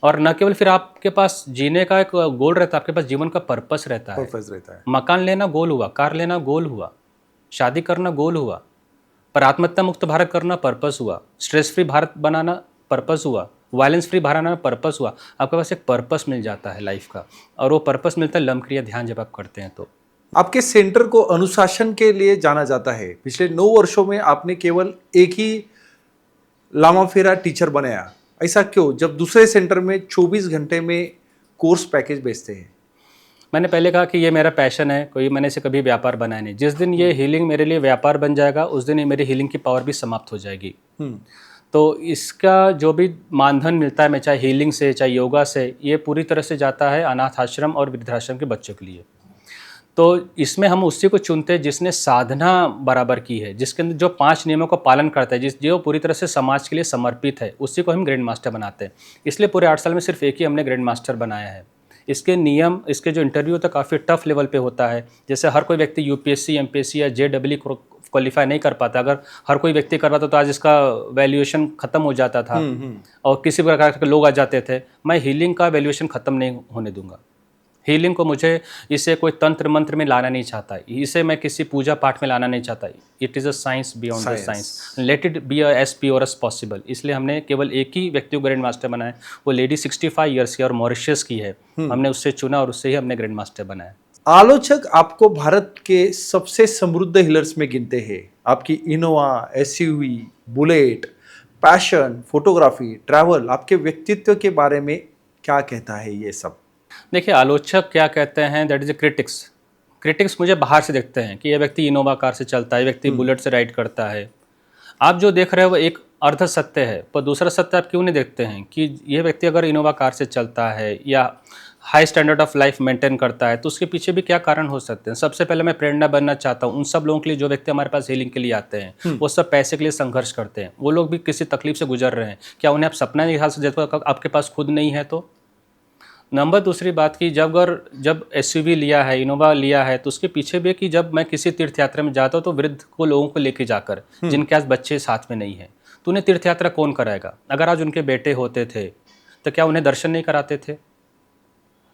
और न केवल फिर आपके पास जीने का एक गोल रहता है, आपके पास जीवन का पर्पस रहता है। पर्पस रहता है। मकान लेना गोल हुआ, कार लेना गोल हुआ, शादी करना गोल हुआ, पर आत्महत्या मुक्त भारत करना पर्पस हुआ, स्ट्रेस फ्री भारत बनाना पर्पस हुआ, वायलेंस फ्री भारत बनाना पर्पस हुआ। आपके पास एक पर्पस मिल जाता है लाइफ का, और वो पर्पस मिलता है लम्ब क्रिया ध्यान जब आप करते हैं तो। आपके सेंटर को अनुशासन के लिए जाना जाता है। पिछले 9 वर्षों में आपने केवल एक ही लामाफेरा टीचर बनाया, ऐसा क्यों, जब दूसरे सेंटर में 24 घंटे में कोर्स पैकेज बेचते हैं? मैंने पहले कहा कि ये मेरा पैशन है, कोई मैंने इसे कभी व्यापार बनाया नहीं। जिस दिन ये हीलिंग मेरे लिए व्यापार बन जाएगा, उस दिन ये मेरी हीलिंग की पावर भी समाप्त हो जाएगी। तो इसका जो भी मानधन मिलता है, मैं चाहे हीलिंग से चाहे योगा से, ये पूरी तरह से जाता है अनाथ आश्रम और वृद्धाश्रम के बच्चों के लिए। तो इसमें हम उसी को चुनते हैं जिसने साधना बराबर की है, जिसके अंदर जो 5 नियमों का पालन करता है, जो पूरी तरह से समाज के लिए समर्पित है, उसी को हम ग्रैंड मास्टर बनाते हैं। इसलिए पूरे 8 साल में सिर्फ एक ही हमने ग्रैंड मास्टर बनाया है। इसके नियम, इसके जो इंटरव्यू होता है काफ़ी टफ लेवल पे होता है। जैसे हर कोई व्यक्ति यूपीएससी, एमपीएससी या जेडब्ल्यू क्वालिफाई नहीं कर पाता। अगर हर कोई व्यक्ति कर पाता तो आज इसका वैल्यूएशन खत्म हो जाता था और किसी प्रकार के लोग आ जाते थे। मैं हीलिंग का वैल्यूएशन खत्म नहीं होने दूंगा। हीलिंग को मुझे इसे कोई तंत्र मंत्र में लाना नहीं चाहता, इसे मैं किसी पूजा पाठ में लाना नहीं चाहता। It is a science beyond the science, let it be as pure as possible. इसलिए हमने केवल एक ही व्यक्ति को ग्रैंड मास्टर बनाया, वो लेडी 65 ईयर्स की और मॉरिशस की है। हमने उससे चुना और उससे ही हमने ग्रैंड मास्टर बनाया। आलोचक आपको भारत के सबसे समृद्ध हीलर्स में गिनते हैं। आपकी Innova, SUV, bullet, passion, photography, travel, आपके व्यक्तित्व के बारे में क्या कहता है ये सब? देखिए, आलोचक क्या कहते हैं, that is a critics. Critics मुझे बाहर से देखते हैं कि ये व्यक्ति इनोवा कार से चलता है, व्यक्ति बुलेट से राइड करता है। आप जो देख रहे हो वो एक अर्ध सत्य है, पर दूसरा सत्य आप क्यों नहीं देखते हैं कि ये व्यक्ति अगर इनोवा कार से चलता है या high standard of life maintain करता है तो उसके पीछे भी क्या कारण हो सकते हैं। सबसे पहले मैं प्रेरणा बनना चाहता हूँ उन सब लोगों के लिए जो व्यक्ति हमारे पास हीलिंग के लिए आते हैं। वो सब पैसे के लिए संघर्ष करते हैं, वो लोग भी किसी तकलीफ से गुजर रहे हैं। क्या उन्हें आप सपना नहीं दिखा सकते जब आपके पास खुद नहीं है? तो नंबर दूसरी बात की, जब एसयूवी लिया है, इनोवा लिया है, तो उसके पीछे भी कि जब मैं किसी तीर्थ यात्रा में जाता हूँ तो वृद्ध को लोगों को लेके जाकर, जिनके आज बच्चे साथ में नहीं है, तो उन्हें तीर्थ यात्रा कौन कराएगा? अगर आज उनके बेटे होते थे तो क्या उन्हें दर्शन नहीं कराते थे?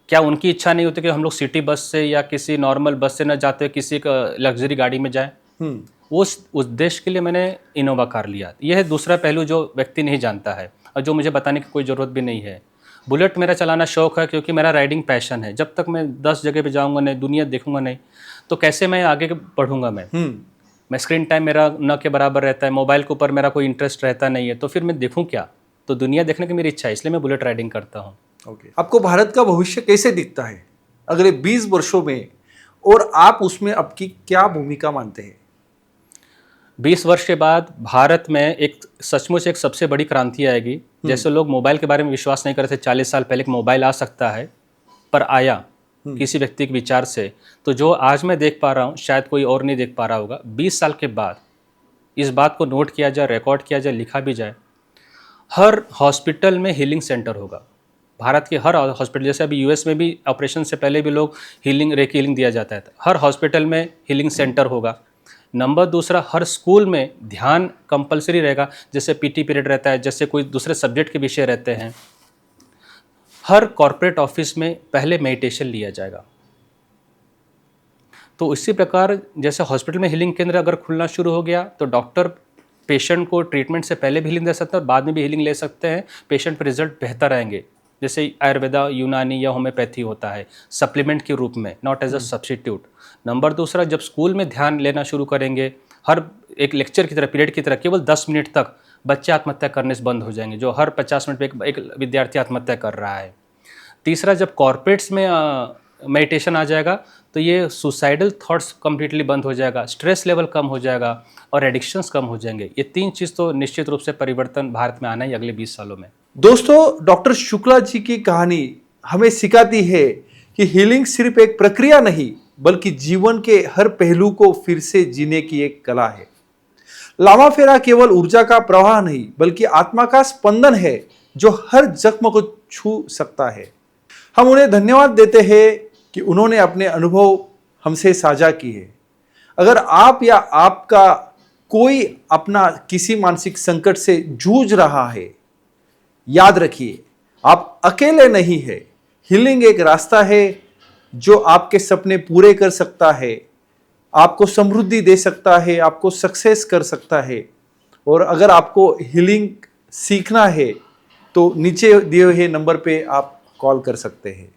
क्या उनकी इच्छा नहीं होती कि हम लोग सिटी बस से या किसी नॉर्मल बस से न जाते किसी लग्जरी गाड़ी में जाएं? उस उद्देश्य के लिए मैंने इनोवा कार लिया। यह है दूसरा पहलू जो व्यक्ति नहीं जानता है और जो मुझे बताने की कोई ज़रूरत भी नहीं है। बुलेट मेरा चलाना शौक है क्योंकि मेरा राइडिंग पैशन है। जब तक मैं 10 जगह पे जाऊंगा नहीं, दुनिया देखूंगा नहीं, तो कैसे मैं आगे बढ़ूंगा? मैं स्क्रीन टाइम मेरा न के बराबर रहता है, मोबाइल के ऊपर मेरा कोई इंटरेस्ट रहता नहीं है, तो फिर मैं देखूं क्या? तो दुनिया देखने की मेरी इच्छा है, इसलिए मैं बुलेट राइडिंग करता हूँ। आपको भारत का भविष्य कैसे दिखता है अगले 20 वर्षों में, और आप उसमें आपकी क्या भूमिका मानते हैं? 20 वर्ष के बाद भारत में एक सचमुच एक सबसे बड़ी क्रांति आएगी। जैसे लोग मोबाइल के बारे में विश्वास नहीं करते 40 साल पहले कि मोबाइल आ सकता है, पर आया किसी व्यक्ति के विचार से। तो जो आज मैं देख पा रहा हूँ शायद कोई और नहीं देख पा रहा होगा। 20 साल के बाद इस बात को नोट किया जाए, रिकॉर्ड किया जाए, लिखा भी जाए, हर हॉस्पिटल में हीलिंग सेंटर होगा। भारत के हर हॉस्पिटल, जैसे अभी यूएस में भी ऑपरेशन से पहले भी लोग रेकी हीलिंग दिया जाता है, हर हॉस्पिटल में हीलिंग सेंटर होगा। नंबर दूसरा, हर स्कूल में ध्यान कंपलसरी रहेगा। जैसे पीटी पीरियड रहता है, जैसे कोई दूसरे सब्जेक्ट के विषय रहते हैं। हर कॉर्पोरेट ऑफिस में पहले मेडिटेशन लिया जाएगा। तो इसी प्रकार जैसे हॉस्पिटल में हीलिंग केंद्र अगर खुलना शुरू हो गया तो डॉक्टर पेशेंट को ट्रीटमेंट से पहले भी हीलिंग दे सकते हैं और बाद में भी हीलिंग ले सकते हैं। पेशेंट पर रिजल्ट बेहतर आएंगे। जैसे आयुर्वेदा, यूनानी या होम्योपैथी होता है सप्लीमेंट के रूप में, not as a substitute. Number दूसरा, जब स्कूल में ध्यान लेना शुरू करेंगे, हर एक लेक्चर की तरह, पीरियड की तरह, केवल 10 मिनट तक बच्चे आत्महत्या करने से बंद हो जाएंगे, जो हर 50 मिनट में एक विद्यार्थी आत्महत्या कर रहा है। तीसरा, जब कॉर्पोरेट्स में मेडिटेशन आ जाएगा तो ये सुसाइडल थॉट्स कम्प्लीटली बंद हो जाएगा, स्ट्रेस लेवल कम हो जाएगा और एडिक्शंस कम हो जाएंगे। ये 3 चीज़ तो निश्चित रूप से परिवर्तन भारत में आना ही अगले 20 सालों में। दोस्तों, डॉक्टर शुक्ला जी की कहानी हमें सिखाती है कि हीलिंग सिर्फ एक प्रक्रिया नहीं बल्कि जीवन के हर पहलू को फिर से जीने की एक कला है। लामाफेरा केवल ऊर्जा का प्रवाह नहीं बल्कि आत्मा का स्पंदन है जो हर जख्म को छू सकता है। हम उन्हें धन्यवाद देते हैं कि उन्होंने अपने अनुभव हमसे साझा किए। अगर आप या आपका कोई अपना किसी मानसिक संकट से जूझ रहा है, याद रखिए आप अकेले नहीं हैं। हीलिंग एक रास्ता है जो आपके सपने पूरे कर सकता है, आपको समृद्धि दे सकता है, आपको सक्सेस कर सकता है। और अगर आपको हीलिंग सीखना है तो नीचे दिए हुए नंबर पे आप कॉल कर सकते हैं।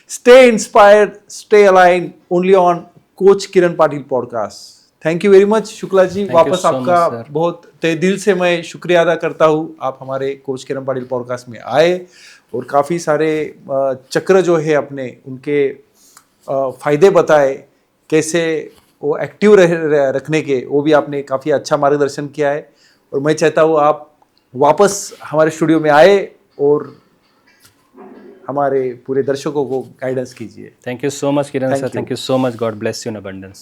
Stay inspired, stay align, only on coach Kiran Patil podcast. Thank you very much Shukla ji. Thank you वापस so आपका much, sir. बहुत तहे दिल से मैं शुक्रिया अदा करता हूँ, आप हमारे कोच किरण पाटिल पॉडकास्ट में आए और काफ़ी सारे चक्र जो है अपने उनके फायदे बताए, कैसे वो एक्टिव रखने के, वो भी आपने काफ़ी अच्छा मार्गदर्शन किया है। और मैं चाहता हूँ आप वापस हमारे स्टूडियो में आए और हमारे पूरे दर्शकों को गाइडेंस कीजिए। Thank you so much, Kiran Thank sir. you. Thank you so much. God bless you in abundance.